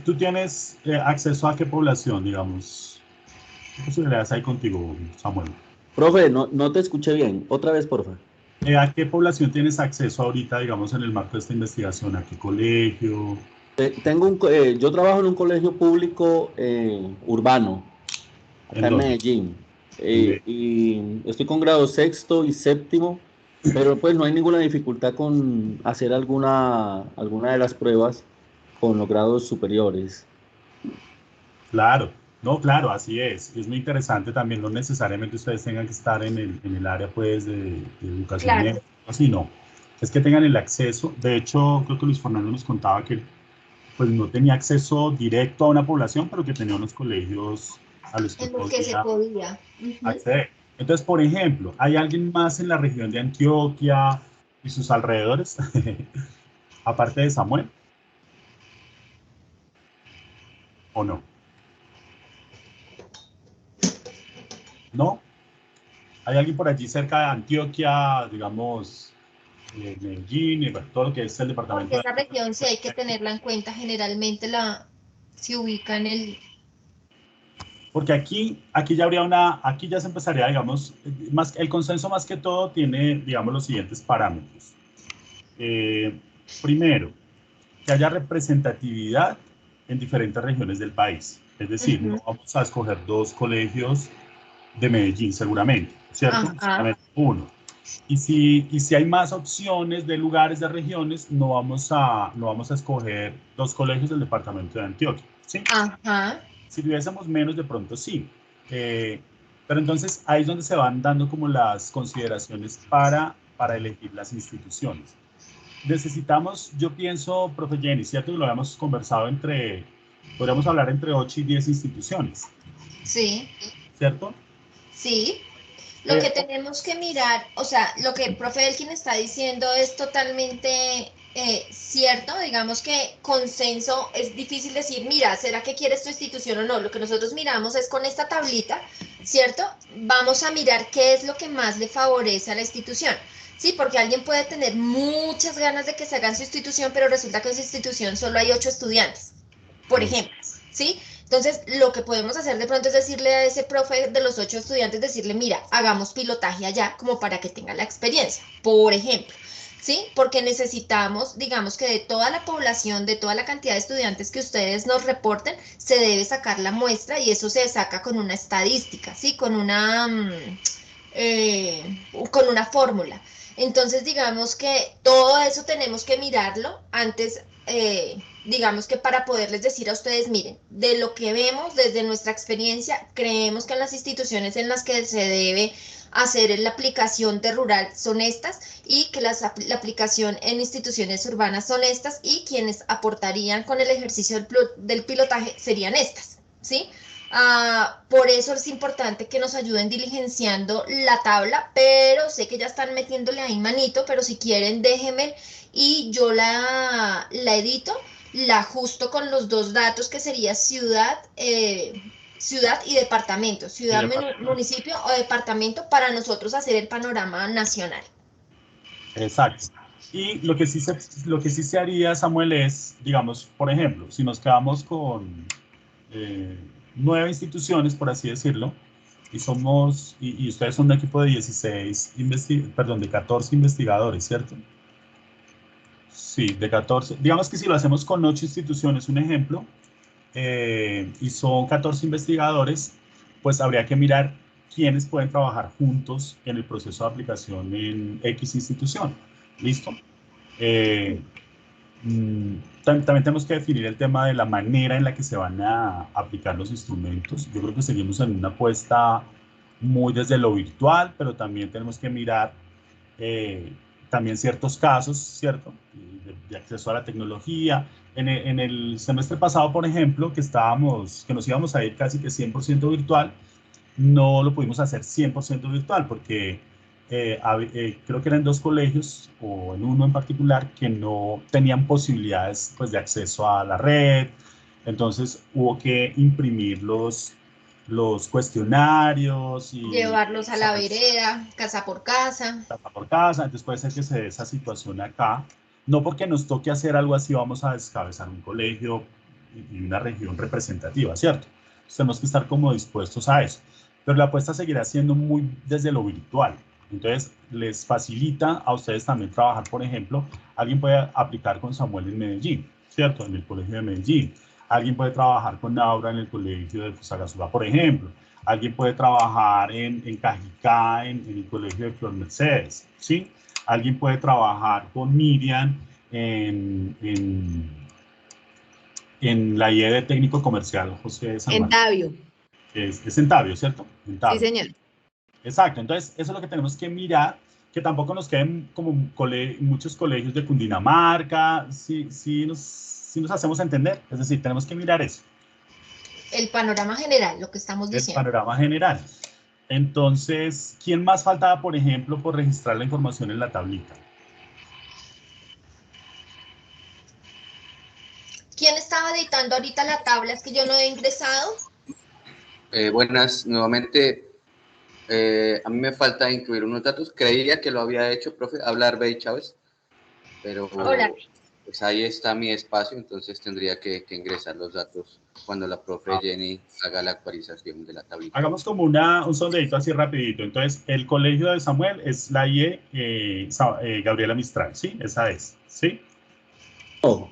Speaker 2: ¿Tú tienes acceso a qué población, digamos? ¿Qué posibilidades hay contigo, Samuel?
Speaker 4: Profe, no te escuché bien. Otra vez, porfa.
Speaker 2: ¿A qué población tienes acceso ahorita, digamos, en el marco de esta investigación? ¿A qué colegio?
Speaker 4: Yo trabajo en un colegio público urbano, acá
Speaker 2: ¿En
Speaker 4: en
Speaker 2: dónde?
Speaker 4: Medellín,
Speaker 2: ¿En
Speaker 4: y estoy con grado sexto y séptimo, pero pues no hay ninguna dificultad con hacer alguna de las pruebas con los grados superiores.
Speaker 2: Claro, no, claro, así es. Es muy interesante también, no necesariamente ustedes tengan que estar en el área pues de educación
Speaker 1: Claro.
Speaker 2: médica, así no. Es que tengan el acceso. De hecho, creo que Luis Fernando nos contaba que pues no tenía acceso directo a una población, pero que tenía unos colegios a los que
Speaker 1: En los que se
Speaker 2: podía
Speaker 1: podía. Ujú.
Speaker 2: acceder. Entonces, por ejemplo, ¿hay alguien más en la región de Antioquia y sus alrededores, aparte de Samuel, o no? ¿No? ¿Hay alguien por allí cerca de Antioquia, digamos, Medellín, y bueno, todo lo que es el departamento
Speaker 1: Porque
Speaker 2: de
Speaker 1: esa
Speaker 2: Antioquia?
Speaker 1: región sí hay que tenerla en cuenta, generalmente se ubica en el...
Speaker 2: Porque aquí ya habría aquí ya se empezaría, digamos, el consenso más que todo tiene, digamos, los siguientes parámetros. Primero, que haya representatividad en diferentes regiones del país. Es decir, no
Speaker 1: Ujú.
Speaker 2: vamos a escoger dos colegios de Medellín seguramente, ¿cierto?
Speaker 1: Ajá.
Speaker 2: Solamente uno. Y si hay más opciones de lugares, de regiones, no vamos a escoger dos colegios del departamento de Antioquia, ¿sí?
Speaker 1: Ajá.
Speaker 2: Si tuviésemos menos, de pronto sí. Pero entonces ahí es donde se van dando como las consideraciones para elegir las instituciones. Necesitamos, yo pienso, profe Jenny, ¿cierto? Lo habíamos conversado podríamos hablar entre 8 y 10 instituciones,
Speaker 1: Sí,
Speaker 2: ¿cierto?
Speaker 1: sí. Lo que
Speaker 2: Eh,
Speaker 1: tenemos que mirar, o sea, lo que el profe Elkin está diciendo es totalmente cierto. Digamos que consenso es difícil decir, mira, ¿será que quieres tu institución o no? Lo que nosotros miramos es con esta tablita, ¿cierto? Vamos a mirar qué es lo que más le favorece a la institución. Sí, porque alguien puede tener muchas ganas de que se haga su institución, pero resulta que en su institución solo hay 8 estudiantes, por ejemplo, ¿sí? Entonces, lo que podemos hacer de pronto es decirle a ese profe de los 8 estudiantes, decirle, mira, hagamos pilotaje allá como para que tenga la experiencia, por ejemplo, ¿sí? Porque necesitamos, digamos que de toda la población, de toda la cantidad de estudiantes que ustedes nos reporten, se debe sacar la muestra y eso se saca con una estadística, ¿sí? Con una fórmula. Entonces, digamos que todo eso tenemos que mirarlo antes, digamos que para poderles decir a ustedes, miren, de lo que vemos desde nuestra experiencia, creemos que las instituciones en las que se debe hacer la aplicación de rural son estas y que la aplicación en instituciones urbanas son estas y quienes aportarían con el ejercicio del pilotaje serían estas, ¿sí? Por eso es importante que nos ayuden diligenciando la tabla, pero sé que ya están metiéndole ahí manito, pero si quieren déjenme y yo la edito, la ajusto con los dos datos que sería ciudad y departamento,
Speaker 2: y
Speaker 1: ciudad, municipio o departamento para nosotros hacer el panorama nacional.
Speaker 2: exacto. Y lo que sí se haría, Samuel, es, digamos, por ejemplo, si nos quedamos con 9 instituciones, por así decirlo, y ustedes son un equipo de 14 investigadores, ¿cierto? Sí, de 14. Digamos que si lo hacemos con 8 instituciones, un ejemplo, y son 14 investigadores, pues habría que mirar quiénes pueden trabajar juntos en el proceso de aplicación en X institución. ¿Listo? Eh, también tenemos que definir el tema de la manera en la que se van a aplicar los instrumentos. Yo creo que seguimos en una apuesta muy desde lo virtual, pero también tenemos que mirar eh, también ciertos casos, ¿cierto? De acceso a la tecnología. En el semestre pasado, por ejemplo, que nos íbamos a ir casi que 100% virtual, no lo pudimos hacer 100% virtual porque creo que eran 2 colegios o en uno en particular que no tenían posibilidades pues, de acceso a la red. Entonces hubo que imprimir los cuestionarios y
Speaker 1: Llevarlos a la vereda, casa por casa.
Speaker 2: por casa. Entonces puede ser que se dé esa situación acá. No porque nos toque hacer algo así vamos a descabezar un colegio y una región representativa, ¿cierto? Entonces, tenemos que estar como dispuestos a eso. Pero la apuesta seguirá siendo muy desde lo virtual. Entonces, les facilita a ustedes también trabajar, por ejemplo, alguien puede aplicar con Samuel en Medellín, ¿cierto? En el colegio de Medellín. Alguien puede trabajar con Naura en el colegio de Fusagasugá, por ejemplo. Alguien puede trabajar en Cajicá, en el colegio de Flor Mercedes, ¿sí? Alguien puede trabajar con Miriam en la IE de técnico comercial José de San Juan.
Speaker 5: En Tabio.
Speaker 2: Es en Tabio, ¿cierto? En Tabio.
Speaker 5: Sí, señor.
Speaker 2: Exacto, entonces eso es lo que tenemos que mirar, que tampoco nos queden como muchos colegios de Cundinamarca, sí nos hacemos entender, es decir, tenemos que mirar eso.
Speaker 1: El panorama general, lo que estamos diciendo.
Speaker 2: El panorama general. Entonces, ¿quién más faltaba, por ejemplo, por registrar la información en la tablita?
Speaker 1: ¿Quién estaba editando ahorita la tabla? Es que yo no he ingresado.
Speaker 6: Buenas, nuevamente. A mí me falta incluir unos datos. Creía que lo había hecho, profe, hablar Arbey Chávez, pero pues ahí está mi espacio, entonces tendría que ingresar los datos cuando la profe Jenny haga la actualización de la tablita.
Speaker 2: Hagamos como un sondeito así rapidito. Entonces, el colegio de Samuel es la IE Gabriela Mistral, ¿sí? Esa es, ¿sí?
Speaker 4: No,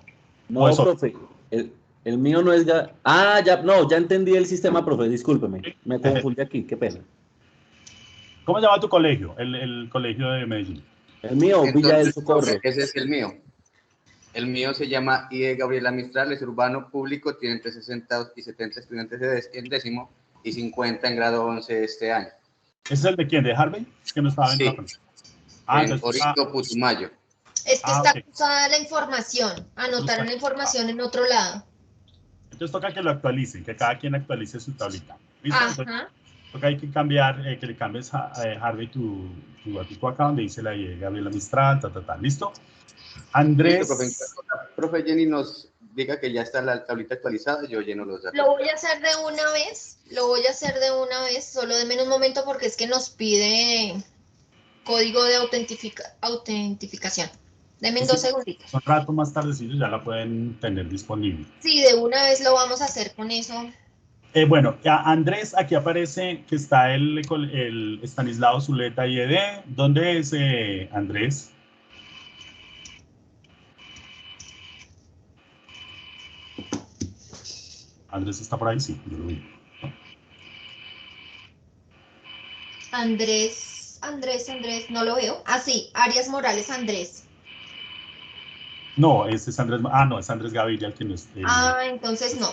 Speaker 4: profe. El mío no es... ya entendí el sistema, profe, discúlpeme. Me confundí aquí, qué pena.
Speaker 2: ¿Cómo se llama tu colegio? El colegio de Medellín.
Speaker 4: El mío, entonces, Villa del Socorro.
Speaker 6: Ese es el mío. El mío se llama IE Gabriela Mistral, es urbano público, tiene entre 60 y 70 estudiantes en décimo y 50 en grado 11 este año.
Speaker 2: ¿Ese es el de quién? ¿De Harvey? Es que no estaba viendo
Speaker 6: sí.
Speaker 2: En
Speaker 6: Orito Putumayo.
Speaker 1: Es que está cruzada la información. Anotaron la información en otro lado.
Speaker 2: Entonces toca que lo actualicen, que cada quien actualice su tablita. ¿Listo?
Speaker 1: Ajá.
Speaker 2: Entonces, toca hay que cambiar, que le cambies a Harvey tu artículo acá donde dice la IE Gabriela Mistral, ¿listo? Andrés.
Speaker 6: Listo, profe Jenny nos diga que ya está la tablita actualizada, yo lleno los datos.
Speaker 1: Lo voy a hacer de una vez, solo denme un momento porque es que nos pide código de autentificación. Denme 2 segunditos.
Speaker 2: Un rato más tardecillo ya la pueden tener disponible.
Speaker 1: Sí, de una vez lo vamos a hacer con eso.
Speaker 2: Bueno, Andrés, aquí aparece que está el Estanislao Zuleta IED. ¿Dónde es Andrés? Andrés está por ahí, sí, yo lo vi.
Speaker 1: Andrés, no lo veo. Ah, sí, Arias Morales Andrés.
Speaker 2: No, ese es Andrés, no, es Andrés Gaviria el que no es.
Speaker 1: Entonces no.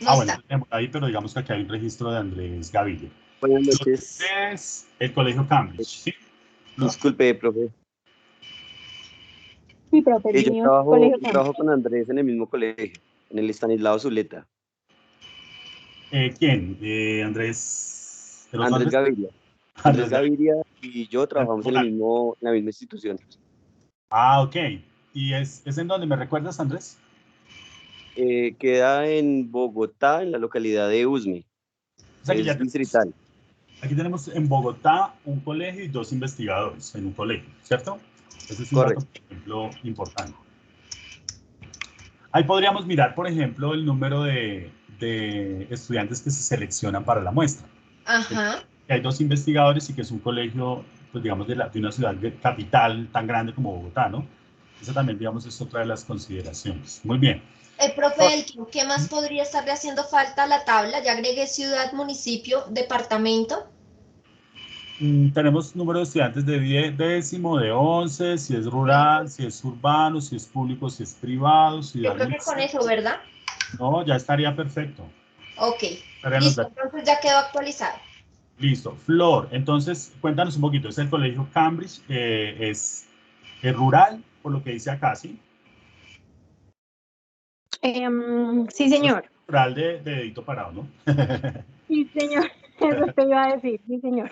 Speaker 2: Bueno, tenemos ahí, pero digamos que aquí hay un registro de Andrés Gaviria.
Speaker 7: Buenas noches.
Speaker 2: Es el colegio Cambridge, ¿sí?
Speaker 7: Disculpe, profe.
Speaker 5: Sí, profe.
Speaker 7: Yo trabajo con Andrés en el mismo colegio, en el Estanislao Zuleta.
Speaker 2: ¿Quién? Andrés.
Speaker 7: Andrés Gaviria. Andrés Gaviria y yo trabajamos en la misma institución.
Speaker 2: Ah, ok. ¿Y es en dónde? ¿Me recuerdas, Andrés?
Speaker 7: Queda en Bogotá, en la localidad de Usme.
Speaker 2: O sea,
Speaker 7: es distrital.
Speaker 2: Aquí tenemos en Bogotá un colegio y 2 investigadores en un colegio, ¿cierto? Ese es un dato, por ejemplo, importante. Ahí podríamos mirar, por ejemplo, el número de estudiantes que se seleccionan para la muestra.
Speaker 1: Ajá.
Speaker 2: Hay 2 investigadores y que es un colegio, pues digamos, de una ciudad capital tan grande como Bogotá, ¿no? Esa también, digamos, es otra de las consideraciones. Muy bien.
Speaker 1: Profe Elkin, ¿qué más podría estarle haciendo falta a la tabla? Ya agregué ciudad, municipio, departamento.
Speaker 2: Tenemos número de estudiantes de décimo, de 11, si es rural, si es urbano, si es público, si es privado.
Speaker 1: Yo creo que con eso, ¿verdad?
Speaker 2: No, ya estaría perfecto.
Speaker 1: Ok, listo, entonces ya quedó actualizado.
Speaker 2: Listo. Flor, entonces cuéntanos un poquito, es el colegio Cambridge, es rural, por lo que dice acá, ¿sí?
Speaker 5: Sí, señor.
Speaker 2: Es rural de dedito parado, ¿no?
Speaker 5: Sí, señor, eso te iba a decir, sí, señor.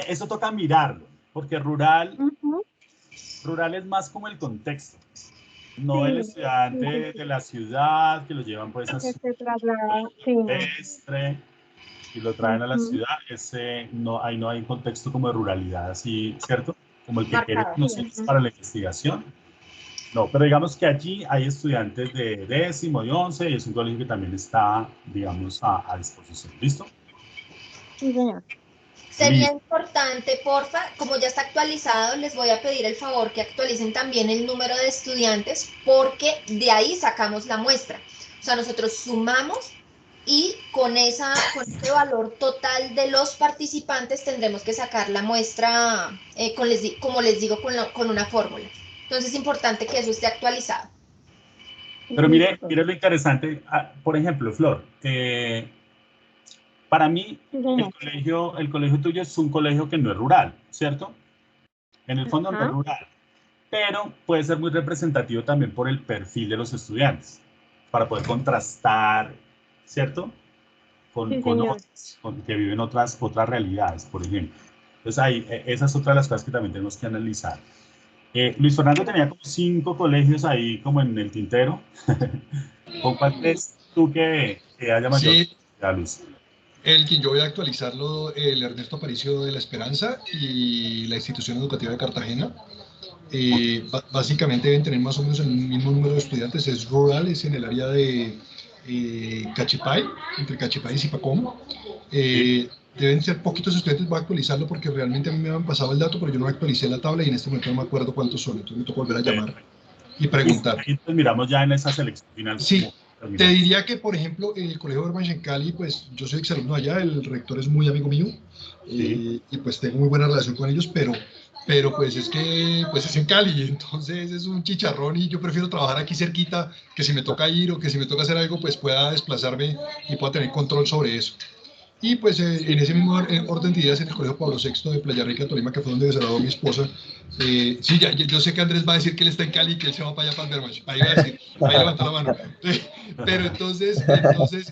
Speaker 2: Eso toca mirarlo, porque rural es más como el contexto, no el estudiante de la ciudad que lo llevan pues a su semestre y lo traen a la ciudad, ahí no hay un contexto como de ruralidad así, ¿cierto? Como el que queremos nosotros para la investigación. No, pero digamos que allí hay estudiantes de décimo y 11 y es un colegio que también está, digamos, a disposición. ¿Listo?
Speaker 5: Sí, señor.
Speaker 1: Sería importante, porfa, como ya está actualizado, les voy a pedir el favor que actualicen también el número de estudiantes, porque de ahí sacamos la muestra. O sea, nosotros sumamos y con ese valor total de los participantes tendremos que sacar la muestra, como les digo, con una fórmula. Entonces es importante que eso esté actualizado.
Speaker 2: Pero mire lo interesante, por ejemplo, Flor, para mí el colegio tuyo es un colegio que no es rural, ¿cierto? En el fondo no es rural, pero puede ser muy representativo también por el perfil de los estudiantes, para poder contrastar, ¿cierto? Con que viven otras realidades, por ejemplo. Entonces ahí, esa es otra de las cosas que también tenemos que analizar. Luis Fernando tenía como 5 colegios ahí como en el tintero. ¿Con cuál crees tú que haya mayor posibilidad, Luis?
Speaker 8: Yo voy a actualizarlo, el Ernesto Aparicio de La Esperanza y la institución educativa de Cartagena. Básicamente deben tener más o menos el mismo número de estudiantes, es rural, es en el área de Cachipay, entre Cachipay y Zipacón. Deben ser poquitos estudiantes, voy a actualizarlo porque realmente a mí me han pasado el dato, pero yo no actualicé la tabla y en este momento no me acuerdo cuántos son, entonces me tocó volver a llamar y preguntar.
Speaker 2: Y entonces miramos ya en esa selección final.
Speaker 8: Sí. Te diría que, por ejemplo, el Colegio Bermanch en Cali, pues yo soy exalumno allá, el rector es muy amigo mío, y pues tengo muy buena relación con ellos, pero pues es que pues es en Cali, entonces es un chicharrón y yo prefiero trabajar aquí cerquita, que si me toca ir o que si me toca hacer algo, pues pueda desplazarme y pueda tener control sobre eso. Y pues en ese mismo orden de ideas en el Colegio Pablo VI de Playa Rica, Tolima, que fue donde se graduó mi esposa, sí, yo sé que Andrés va a decir que él está en Cali y que él se va para allá para el Bermanch, ahí va a decir, ahí levanta la mano. Pero entonces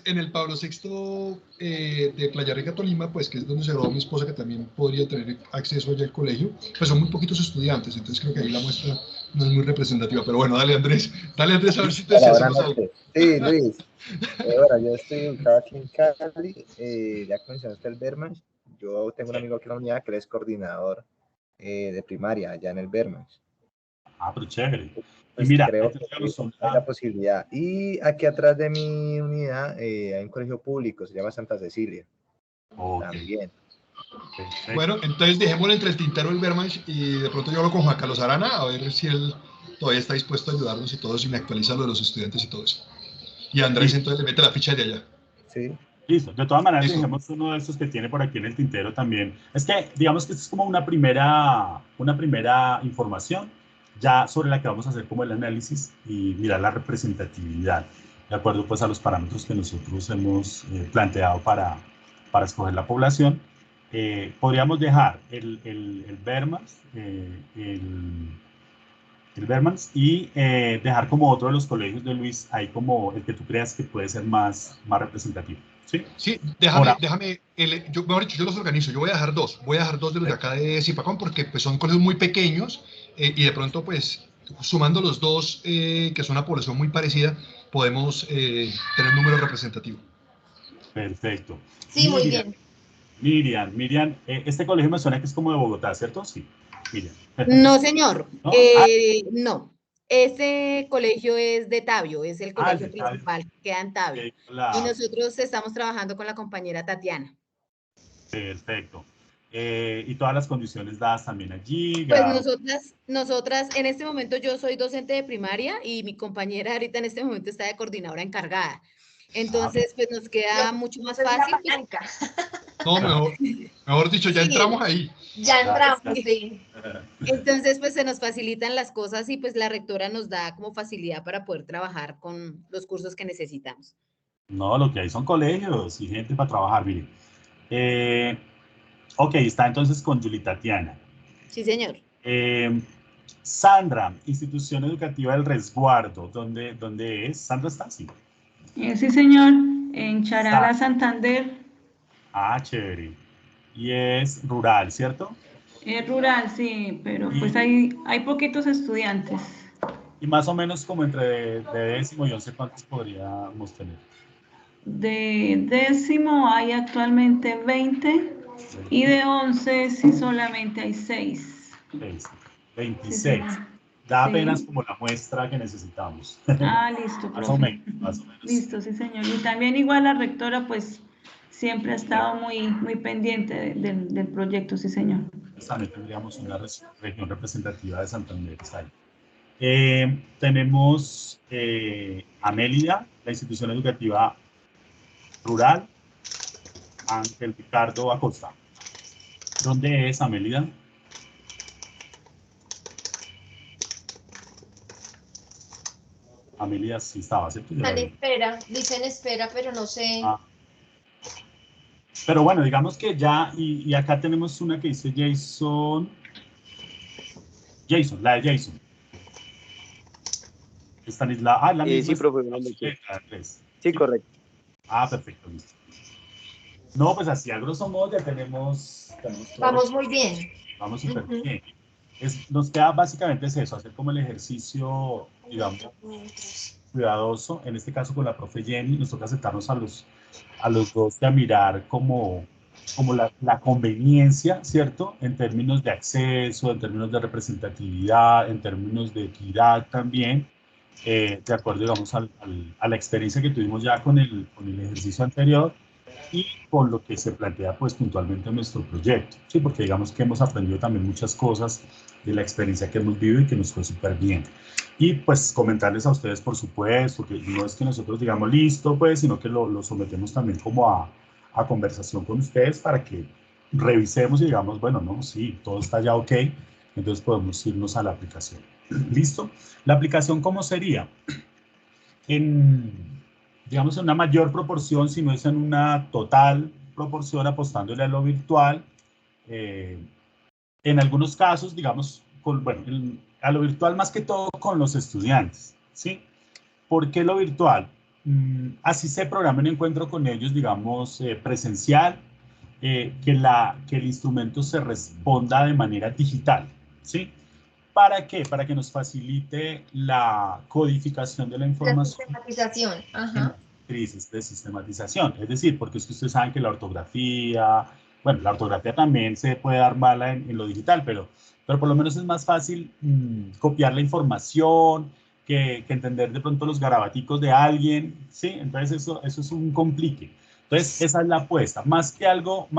Speaker 8: en el Pablo VI de Playa Rica, Tolima, pues que es donde se graduó mi esposa, que también podría tener acceso allá al colegio, pues son muy poquitos estudiantes, entonces creo que ahí la muestra no es muy representativa, pero bueno, dale Andrés, a ver si te hacemos algo.
Speaker 9: Sí, Luis. Bueno, yo estoy ubicado aquí en Cali, ya que mencionaste el Bermanch, yo tengo un amigo aquí en la unidad que él es coordinador de primaria allá en el Bermanch.
Speaker 2: Ah, pero chévere.
Speaker 9: Pues
Speaker 2: y mira,
Speaker 9: creo que hay la posibilidad. Y aquí atrás de mi unidad hay un colegio público, se llama Santa Cecilia. También.
Speaker 8: Perfecto. Bueno, entonces dejémoslo entre el tintero del Bermanch y de pronto yo hablo con Juan Carlos Arana a ver si él todavía está dispuesto a ayudarnos y todo, si me actualiza lo de los estudiantes y todo eso. Y Andrés entonces le mete la ficha de allá.
Speaker 9: Sí.
Speaker 2: Listo. De todas maneras, dejemos uno de esos que tiene por aquí en el tintero también. Es que, digamos que esto es como una primera información ya sobre la que vamos a hacer como el análisis y mirar la representatividad, de acuerdo pues a los parámetros que nosotros hemos planteado para escoger la población. Podríamos dejar el Bermanch, el Bermanch y dejar como otro de los colegios de Luis ahí como el que tú creas que puede ser más representativo. Sí,
Speaker 8: sí, déjame yo, mejor dicho, yo los organizo, yo voy a dejar dos de los de acá de Zipacón porque pues son colegios muy pequeños y de pronto pues sumando los dos que son una población muy parecida podemos tener un número representativo.
Speaker 2: Perfecto.
Speaker 1: Sí, muy bien.
Speaker 2: Miriam, este colegio me suena que es como de Bogotá, ¿cierto? Sí, Miriam.
Speaker 3: No, señor,
Speaker 2: ¿No?
Speaker 3: no. Ese colegio es de Tabio, es el colegio principal que queda en Tabio. Y nosotros estamos trabajando con la compañera Tatiana.
Speaker 2: Perfecto. Y todas las condiciones dadas también allí.
Speaker 3: Pues nosotras, en este momento yo soy docente de primaria y mi compañera ahorita en este momento está de coordinadora encargada. Entonces, pues nos queda mucho más fácil.
Speaker 8: No, mejor dicho, ya entramos ahí.
Speaker 1: Ya entramos, sí.
Speaker 3: Entonces, pues se nos facilitan las cosas y pues la rectora nos da como facilidad para poder trabajar con los cursos que necesitamos.
Speaker 2: No, lo que hay son colegios y gente para trabajar, mire. Ok, está entonces con Julie Tatiana.
Speaker 3: Sí, señor.
Speaker 2: Sandra, Institución Educativa del Resguardo, ¿dónde es? ¿Sandra está? Sí.
Speaker 10: Sí, señor, en Charala, Santander.
Speaker 2: Ah, chévere. Y es rural, ¿cierto?
Speaker 10: Es rural, sí, pero pues hay poquitos estudiantes.
Speaker 2: Y más o menos como entre de décimo y 11, ¿cuántos podríamos tener?
Speaker 10: De décimo hay actualmente 20 y de 11 sí solamente hay 6.
Speaker 2: 26.
Speaker 10: Sí,
Speaker 2: da apenas como la muestra que necesitamos.
Speaker 10: Ah, listo,
Speaker 2: más o menos.
Speaker 10: Listo, sí, señor. Y también igual la rectora, pues, siempre ha estado muy pendiente del proyecto, sí, señor.
Speaker 2: También tendríamos una región representativa de Santander. Tenemos a Mélida, la institución educativa rural, Ángel Ricardo Acosta. ¿Dónde es Amélida? Amélida sí estaba, ¿cierto?
Speaker 1: Están en espera, dicen espera, pero no sé.
Speaker 2: Pero bueno, digamos que ya, y acá tenemos una que dice Jason, la de Jason. Estanislao, la misma.
Speaker 7: Sí, profe. Sí, correcto.
Speaker 2: Perfecto, listo. No, pues así a grosso modo ya tenemos
Speaker 1: Vamos muy bien.
Speaker 2: Vamos súper bien. Nos queda básicamente eso, hacer como el ejercicio, digamos, cuidadoso, en este caso con la profe Jenny, nos toca sentarnos a los dos y a mirar como la conveniencia, ¿cierto? En términos de acceso, en términos de representatividad, en términos de equidad también, de acuerdo, digamos, a la experiencia que tuvimos ya con el ejercicio anterior y con lo que se plantea pues puntualmente en nuestro proyecto, ¿sí? Porque digamos que hemos aprendido también muchas cosas de la experiencia que hemos vivido y que nos fue súper bien. Y pues comentarles a ustedes, por supuesto, que no es que nosotros digamos listo, pues, sino que lo sometemos también como a conversación con ustedes para que revisemos y digamos, bueno, no, sí, todo está ya ok, entonces podemos irnos a la aplicación. ¿Listo? La aplicación, ¿cómo sería? Digamos, en una mayor proporción, si no es en una total proporción, apostándole a lo virtual. En algunos casos, digamos, a lo virtual más que todo con los estudiantes, ¿sí? ¿Por qué lo virtual? Así se programa un encuentro con ellos, digamos, presencial, que el instrumento se responda de manera digital, ¿sí? ¿Para qué? Para que nos facilite la codificación de la información.
Speaker 1: La sistematización, ajá.
Speaker 2: Crisis de sistematización, es decir, porque es que ustedes saben que la ortografía también se puede dar mala en lo digital, pero por lo menos es más fácil copiar la información que entender de pronto los garabaticos de alguien, ¿sí? Entonces eso es un complique. Entonces esa es la apuesta, más que algo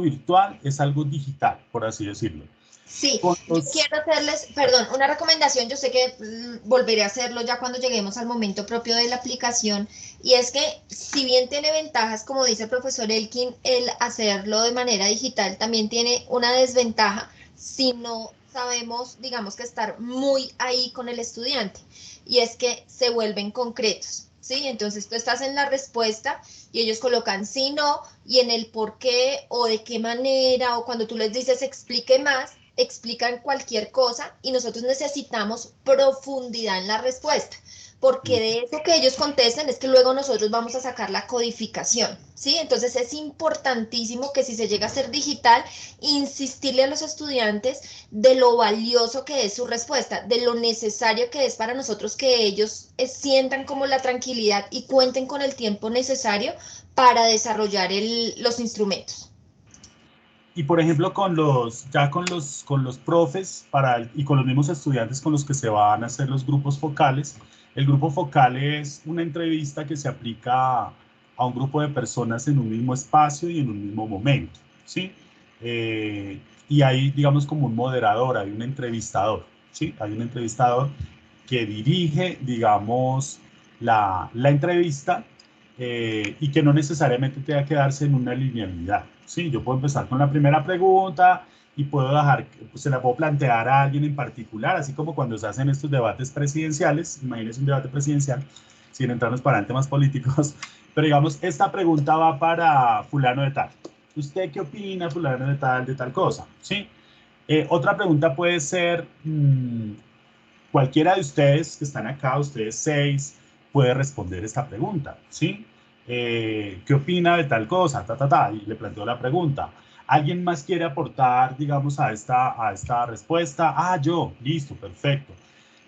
Speaker 2: virtual, es algo digital, por así decirlo.
Speaker 1: Sí, yo quiero hacerles, perdón, una recomendación, yo sé que volveré a hacerlo ya cuando lleguemos al momento propio de la aplicación, y es que si bien tiene ventajas, como dice el profesor Elkin, el hacerlo de manera digital también tiene una desventaja si no sabemos, digamos, que estar muy ahí con el estudiante, y es que se vuelven concretos, ¿sí? Entonces tú estás en la respuesta y ellos colocan sí, no, y en el por qué o de qué manera, o cuando tú les dices explique más, explican cualquier cosa y nosotros necesitamos profundidad en la respuesta, porque de eso que ellos contesten es que luego nosotros vamos a sacar la codificación, ¿sí? Entonces es importantísimo que si se llega a ser digital, insistirle a los estudiantes de lo valioso que es su respuesta, de lo necesario que es para nosotros que ellos sientan como la tranquilidad y cuenten con el tiempo necesario para desarrollar los instrumentos.
Speaker 2: Y por ejemplo, con los profes y con los mismos estudiantes con los que se van a hacer los grupos focales, el grupo focal es una entrevista que se aplica a un grupo de personas en un mismo espacio y en un mismo momento, ¿sí? Y hay, digamos, como un moderador, hay un entrevistador, ¿sí? Hay un entrevistador que dirige, digamos, la entrevista y que no necesariamente tenga que darse en una linealidad. Sí, yo puedo empezar con la primera pregunta y se la puedo plantear a alguien en particular, así como cuando se hacen estos debates presidenciales. Imagínense un debate presidencial, sin entrarnos para temas políticos, pero digamos, esta pregunta va para fulano de tal. ¿Usted qué opina, fulano de tal cosa? ¿Sí? Otra pregunta puede ser, cualquiera de ustedes que están acá, ustedes 6, puede responder esta pregunta, ¿sí? ¿Qué opina de tal cosa? Y le planteo la pregunta. ¿Alguien más quiere aportar, digamos, a esta respuesta? Yo, listo, perfecto.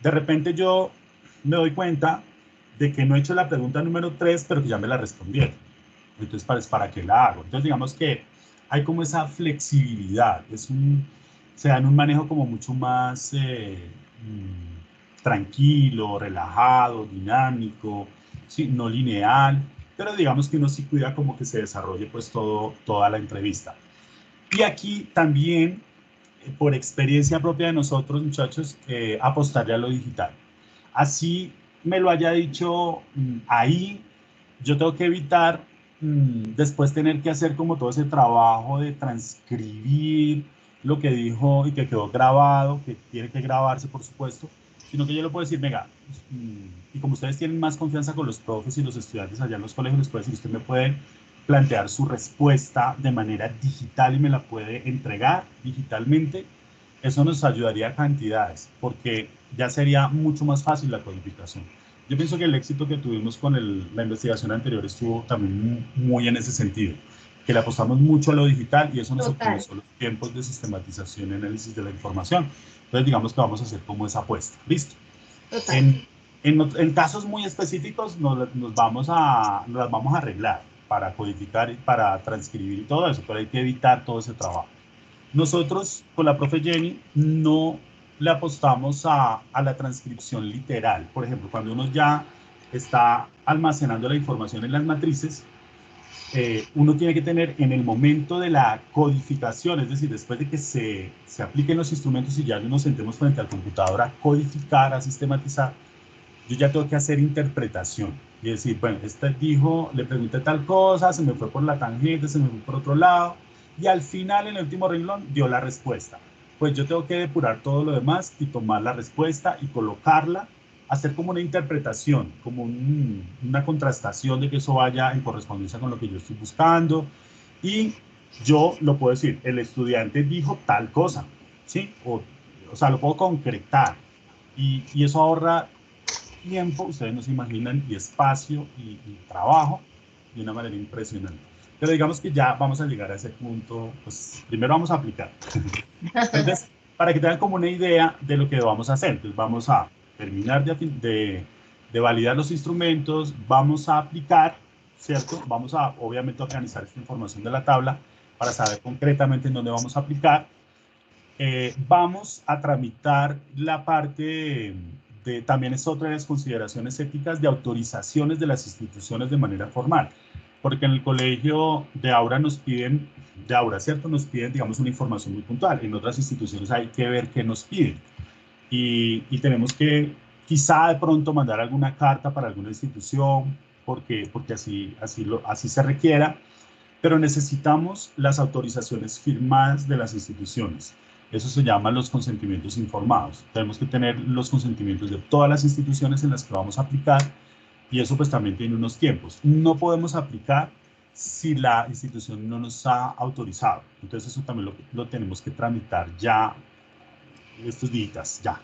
Speaker 2: De repente yo me doy cuenta de que no he hecho la pregunta número 3, pero que ya me la respondieron. Entonces, ¿para qué la hago? Entonces, digamos que hay como esa flexibilidad, se da en un manejo como mucho más tranquilo, relajado, dinámico, ¿sí? No lineal. pero digamos que uno sí cuida como que se desarrolle pues toda la entrevista. Y aquí también, por experiencia propia de nosotros, muchachos, apostarle a lo digital. Así me lo haya dicho ahí, yo tengo que evitar después tener que hacer como todo ese trabajo de transcribir lo que dijo y que quedó grabado, que tiene que grabarse, por supuesto, sino que yo le puedo decir, venga, y como ustedes tienen más confianza con los profes y los estudiantes allá en los colegios, les puedo decir, usted me puede plantear su respuesta de manera digital y me la puede entregar digitalmente. Eso nos ayudaría a cantidades, porque ya sería mucho más fácil la codificación. Yo pienso que el éxito que tuvimos con la investigación anterior estuvo también muy en ese sentido, que le apostamos mucho a lo digital y eso nos optimizó los tiempos de sistematización y análisis de la información. Entonces, digamos que vamos a hacer como esa apuesta. ¿Listo? En casos muy específicos nos vamos a arreglar para codificar y para transcribir y todo eso, pero hay que evitar todo ese trabajo. Nosotros, con la profe Jenny, no le apostamos a la transcripción literal. Por ejemplo, cuando uno ya está almacenando la información en las matrices, uno tiene que tener en el momento de la codificación, es decir, después de que se apliquen los instrumentos y ya nos sentemos frente al computador a codificar, a sistematizar, yo ya tengo que hacer interpretación y decir, bueno, este dijo, le pregunté tal cosa, se me fue por la tangente, se me fue por otro lado, y al final, en el último renglón, dio la respuesta. Pues yo tengo que depurar todo lo demás y tomar la respuesta y colocarla, hacer como una interpretación, como una contrastación de que eso vaya en correspondencia con lo que yo estoy buscando. Y yo lo puedo decir, el estudiante dijo tal cosa, ¿sí? O sea, lo puedo concretar. Y eso ahorra tiempo, ustedes no se imaginan, y espacio y trabajo de una manera impresionante. Pero digamos que ya vamos a llegar a ese punto, pues primero vamos a aplicar. Entonces, para que tengan como una idea de lo que vamos a hacer, entonces vamos a terminar de validar los instrumentos, vamos a aplicar, ¿cierto? Vamos a, obviamente, organizar esta información de la tabla para saber concretamente en dónde vamos a aplicar. Vamos a tramitar la parte también es otra de las consideraciones éticas de autorizaciones de las instituciones de manera formal. Porque en el colegio de Aura nos piden, ¿cierto? Nos piden, digamos, una información muy puntual. En otras instituciones hay que ver qué nos piden. Y tenemos que, quizá de pronto, mandar alguna carta para alguna institución, porque así se requiera. Pero necesitamos las autorizaciones firmadas de las instituciones. Eso se llama los consentimientos informados. Tenemos que tener los consentimientos de todas las instituciones en las que vamos a aplicar. Y eso pues también tiene unos tiempos. No podemos aplicar si la institución no nos ha autorizado. Entonces eso también lo tenemos que tramitar ya estos días, ya,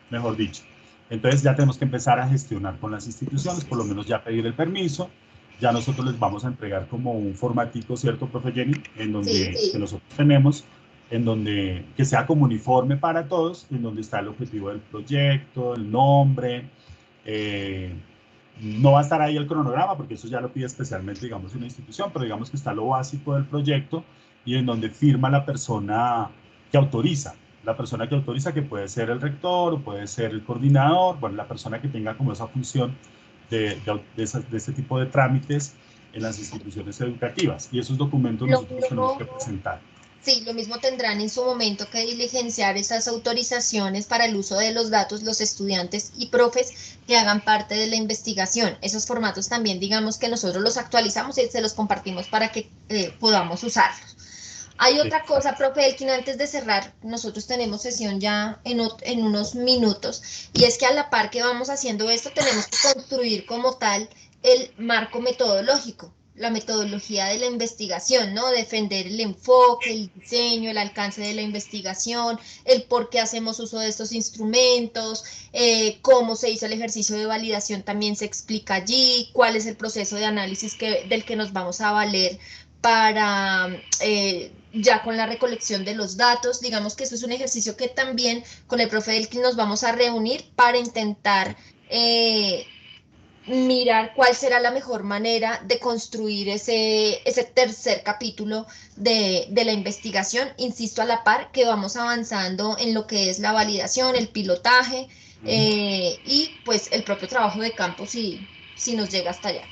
Speaker 2: mejor dicho. Entonces ya tenemos que empezar a gestionar con las instituciones, por lo menos ya pedir el permiso. Ya nosotros les vamos a entregar como un formatico, ¿cierto, profe Jenny? En donde que nosotros tenemos, en donde que sea como uniforme para todos, en donde está el objetivo del proyecto, el nombre. No va a estar ahí el cronograma porque eso ya lo pide especialmente, digamos, una institución, pero digamos que está lo básico del proyecto y en donde firma la persona que autoriza. La persona que autoriza, que puede ser el rector o puede ser el coordinador, bueno, la persona que tenga como esa función de este tipo de trámites en las instituciones educativas. Y esos documentos nosotros tenemos que presentar.
Speaker 1: Sí, lo mismo tendrán en su momento que diligenciar esas autorizaciones para el uso de los datos los estudiantes y profes que hagan parte de la investigación. Esos formatos también, digamos que nosotros los actualizamos y se los compartimos para que podamos usarlos. Hay otra cosa, profe Elkin, antes de cerrar, nosotros tenemos sesión ya en unos minutos, y es que a la par que vamos haciendo esto, tenemos que construir como tal el marco metodológico. La metodología de la investigación, ¿no? Defender el enfoque, el diseño, el alcance de la investigación, el por qué hacemos uso de estos instrumentos, cómo se hizo el ejercicio de validación también se explica allí, cuál es el proceso de análisis del que nos vamos a valer para ya con la recolección de los datos. Digamos que eso es un ejercicio que también con el profe Elkin nos vamos a reunir para intentar mirar cuál será la mejor manera de construir ese tercer capítulo de la investigación, insisto, a la par que vamos avanzando en lo que es la validación, el pilotaje y pues el propio trabajo de campo si nos llega hasta allá.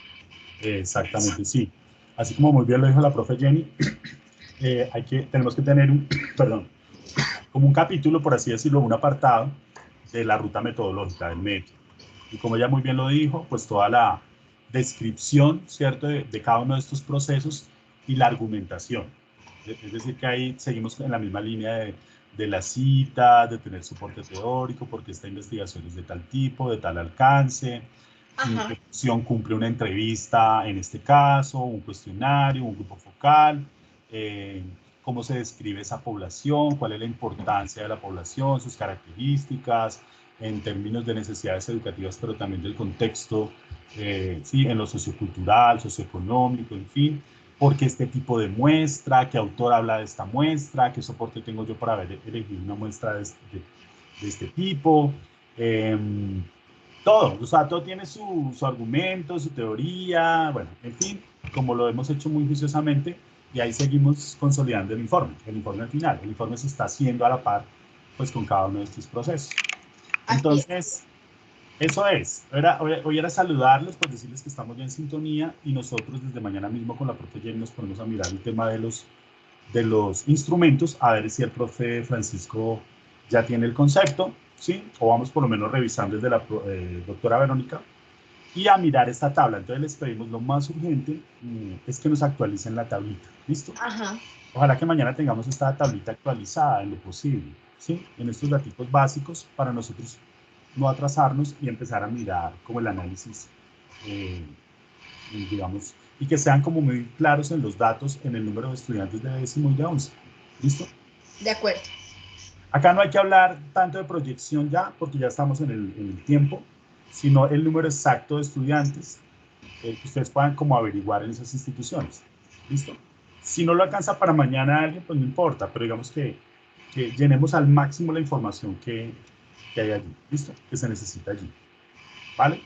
Speaker 2: Exactamente, sí. Así como muy bien lo dijo la profe Jenny, tenemos que tener como un capítulo, por así decirlo, un apartado de la ruta metodológica del método. Y como ella muy bien lo dijo, pues toda la descripción, ¿cierto?, de cada uno de estos procesos y la argumentación. Es decir, que ahí seguimos en la misma línea de la cita, de tener soporte teórico, porque esta investigación es de tal tipo, de tal alcance, qué función cumple una entrevista en este caso, un cuestionario, un grupo focal, cómo se describe esa población, cuál es la importancia de la población, sus características, en términos de necesidades educativas, pero también del contexto, ¿sí?, en lo sociocultural, socioeconómico, en fin, porque este tipo de muestra, qué autor habla de esta muestra, qué soporte tengo yo para haber elegido una muestra de este tipo, todo, o sea, todo tiene su argumento, su teoría, bueno, en fin, como lo hemos hecho muy juiciosamente, y ahí seguimos consolidando el informe final. El informe se está haciendo a la par, pues, con cada uno de estos procesos. Entonces, eso es. Hoy era saludarles, pues decirles que estamos ya en sintonía, y nosotros desde mañana mismo con la profe Jenny nos ponemos a mirar el tema de los instrumentos, a ver si el profe Francisco ya tiene el concepto, ¿sí? O vamos por lo menos revisando desde la doctora Verónica, y a mirar esta tabla. Entonces les pedimos, lo más urgente es que nos actualicen la tablita, ¿listo?
Speaker 1: Ajá.
Speaker 2: Ojalá que mañana tengamos esta tablita actualizada en lo posible, ¿sí? En estos datos básicos, para nosotros no atrasarnos y empezar a mirar como el análisis, digamos, y que sean como muy claros en los datos, en el número de estudiantes de décimo y de 11. ¿Listo?
Speaker 1: De acuerdo.
Speaker 2: Acá no hay que hablar tanto de proyección ya, porque ya estamos en el tiempo, sino el número exacto de estudiantes que ustedes puedan como averiguar en esas instituciones. ¿Listo? Si no lo alcanza para mañana alguien, pues no importa, pero digamos que llenemos al máximo la información que hay allí. ¿Listo? Que se necesita allí. ¿Vale?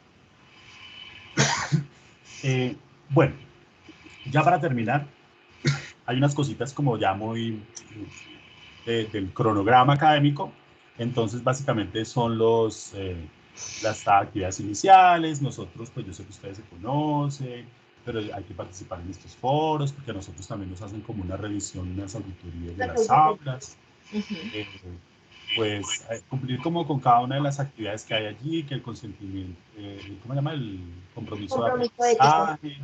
Speaker 2: Bueno, ya para terminar, hay unas cositas como ya muy del cronograma académico. Entonces, básicamente son las actividades iniciales. Nosotros, pues yo sé que ustedes se conocen, pero hay que participar en estos foros, porque a nosotros también nos hacen como una revisión, unas auditorías de las aulas. Pues cumplir como con cada una de las actividades que hay allí, que el consentimiento, ¿cómo se llama? El compromiso de aprendizaje.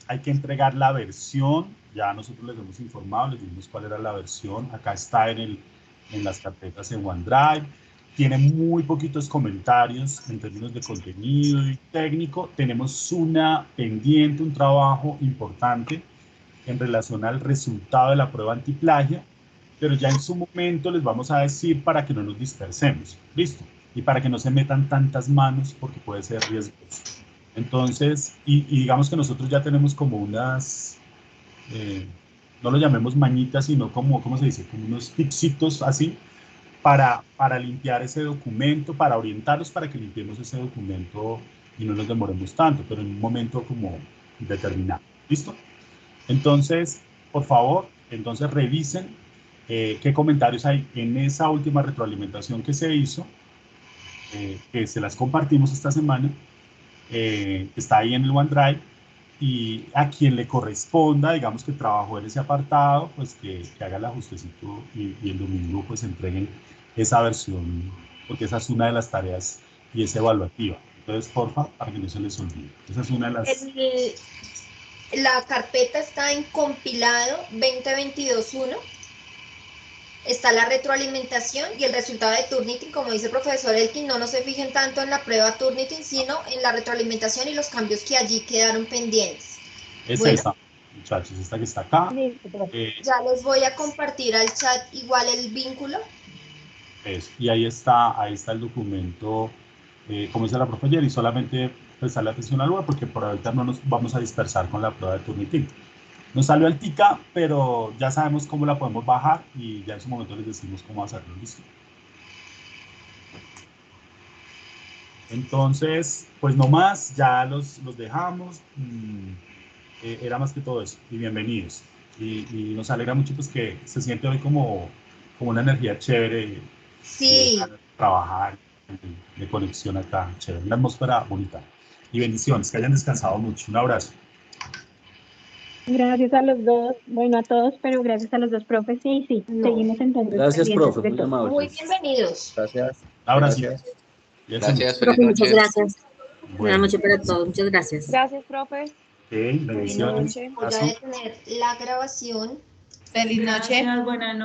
Speaker 2: Hay que entregar la versión, ya nosotros les hemos informado, les dijimos cuál era la versión, acá está en las carpetas en OneDrive, tiene muy poquitos comentarios en términos de contenido y técnico. Tenemos una pendiente, un trabajo importante en relación al resultado de la prueba antiplagio, pero ya en su momento les vamos a decir para que no nos dispersemos, ¿listo? Y para que no se metan tantas manos porque puede ser riesgoso. Entonces, y digamos que nosotros ya tenemos como unas, no lo llamemos mañitas, sino como, ¿cómo se dice? Como unos tipsitos así, para limpiar ese documento, para orientarlos para que limpiemos ese documento y no nos demoremos tanto, pero en un momento como determinado. ¿Listo? Entonces, por favor, entonces revisen qué comentarios hay en esa última retroalimentación que se hizo, que se las compartimos esta semana, está ahí en el OneDrive, y a quien le corresponda, digamos que trabajó en ese apartado, pues que haga el ajustecito y el domingo pues entreguen esa versión, porque esa es una de las tareas y es evaluativa. Entonces, porfa, para que no se les olvide. Esa es una de las...
Speaker 1: La carpeta está en compilado 2022-1. Está la retroalimentación y el resultado de Turnitin. Como dice el profesor Elkin, no se fijen tanto en la prueba Turnitin, sino en la retroalimentación y los cambios que allí quedaron pendientes.
Speaker 2: Es esta, muchachos, esta que está acá.
Speaker 1: Ya les voy a compartir al chat igual el vínculo.
Speaker 2: Eso, y ahí está el documento, como dice la profe Jerry, solamente prestarle atención al web, porque por ahorita no nos vamos a dispersar con la prueba de Turnitin. Nos salió altica, pero ya sabemos cómo la podemos bajar y ya en su momento les decimos cómo hacerlo. ¿Listo? Entonces, pues no más, ya los dejamos. Era más que todo eso. Y bienvenidos. Y nos alegra mucho pues que se siente hoy como una energía chévere.
Speaker 1: Sí.
Speaker 2: De trabajar, de conexión acá, chévere, una atmósfera bonita. y bendiciones, que hayan descansado mucho. Un abrazo.
Speaker 5: Gracias a los dos, bueno, a todos, pero gracias a los dos profes, y sí, seguimos entonces.
Speaker 4: Gracias,
Speaker 5: pendientes
Speaker 4: profe,
Speaker 5: de
Speaker 4: muy
Speaker 5: todo.
Speaker 4: amable.
Speaker 1: Muy bienvenidos.
Speaker 9: Gracias.
Speaker 2: Ahora sí.
Speaker 9: Gracias.
Speaker 6: Gracias, feliz
Speaker 11: Profe,
Speaker 6: noche.
Speaker 11: muchas gracias. Buena
Speaker 2: Bueno,
Speaker 11: noche para todos. Muchas gracias.
Speaker 12: Gracias, profe.
Speaker 2: ok,
Speaker 12: Feliz
Speaker 2: bendiciones.
Speaker 12: noche.
Speaker 1: Voy a detener la grabación.
Speaker 10: Feliz noche. Buenas noches.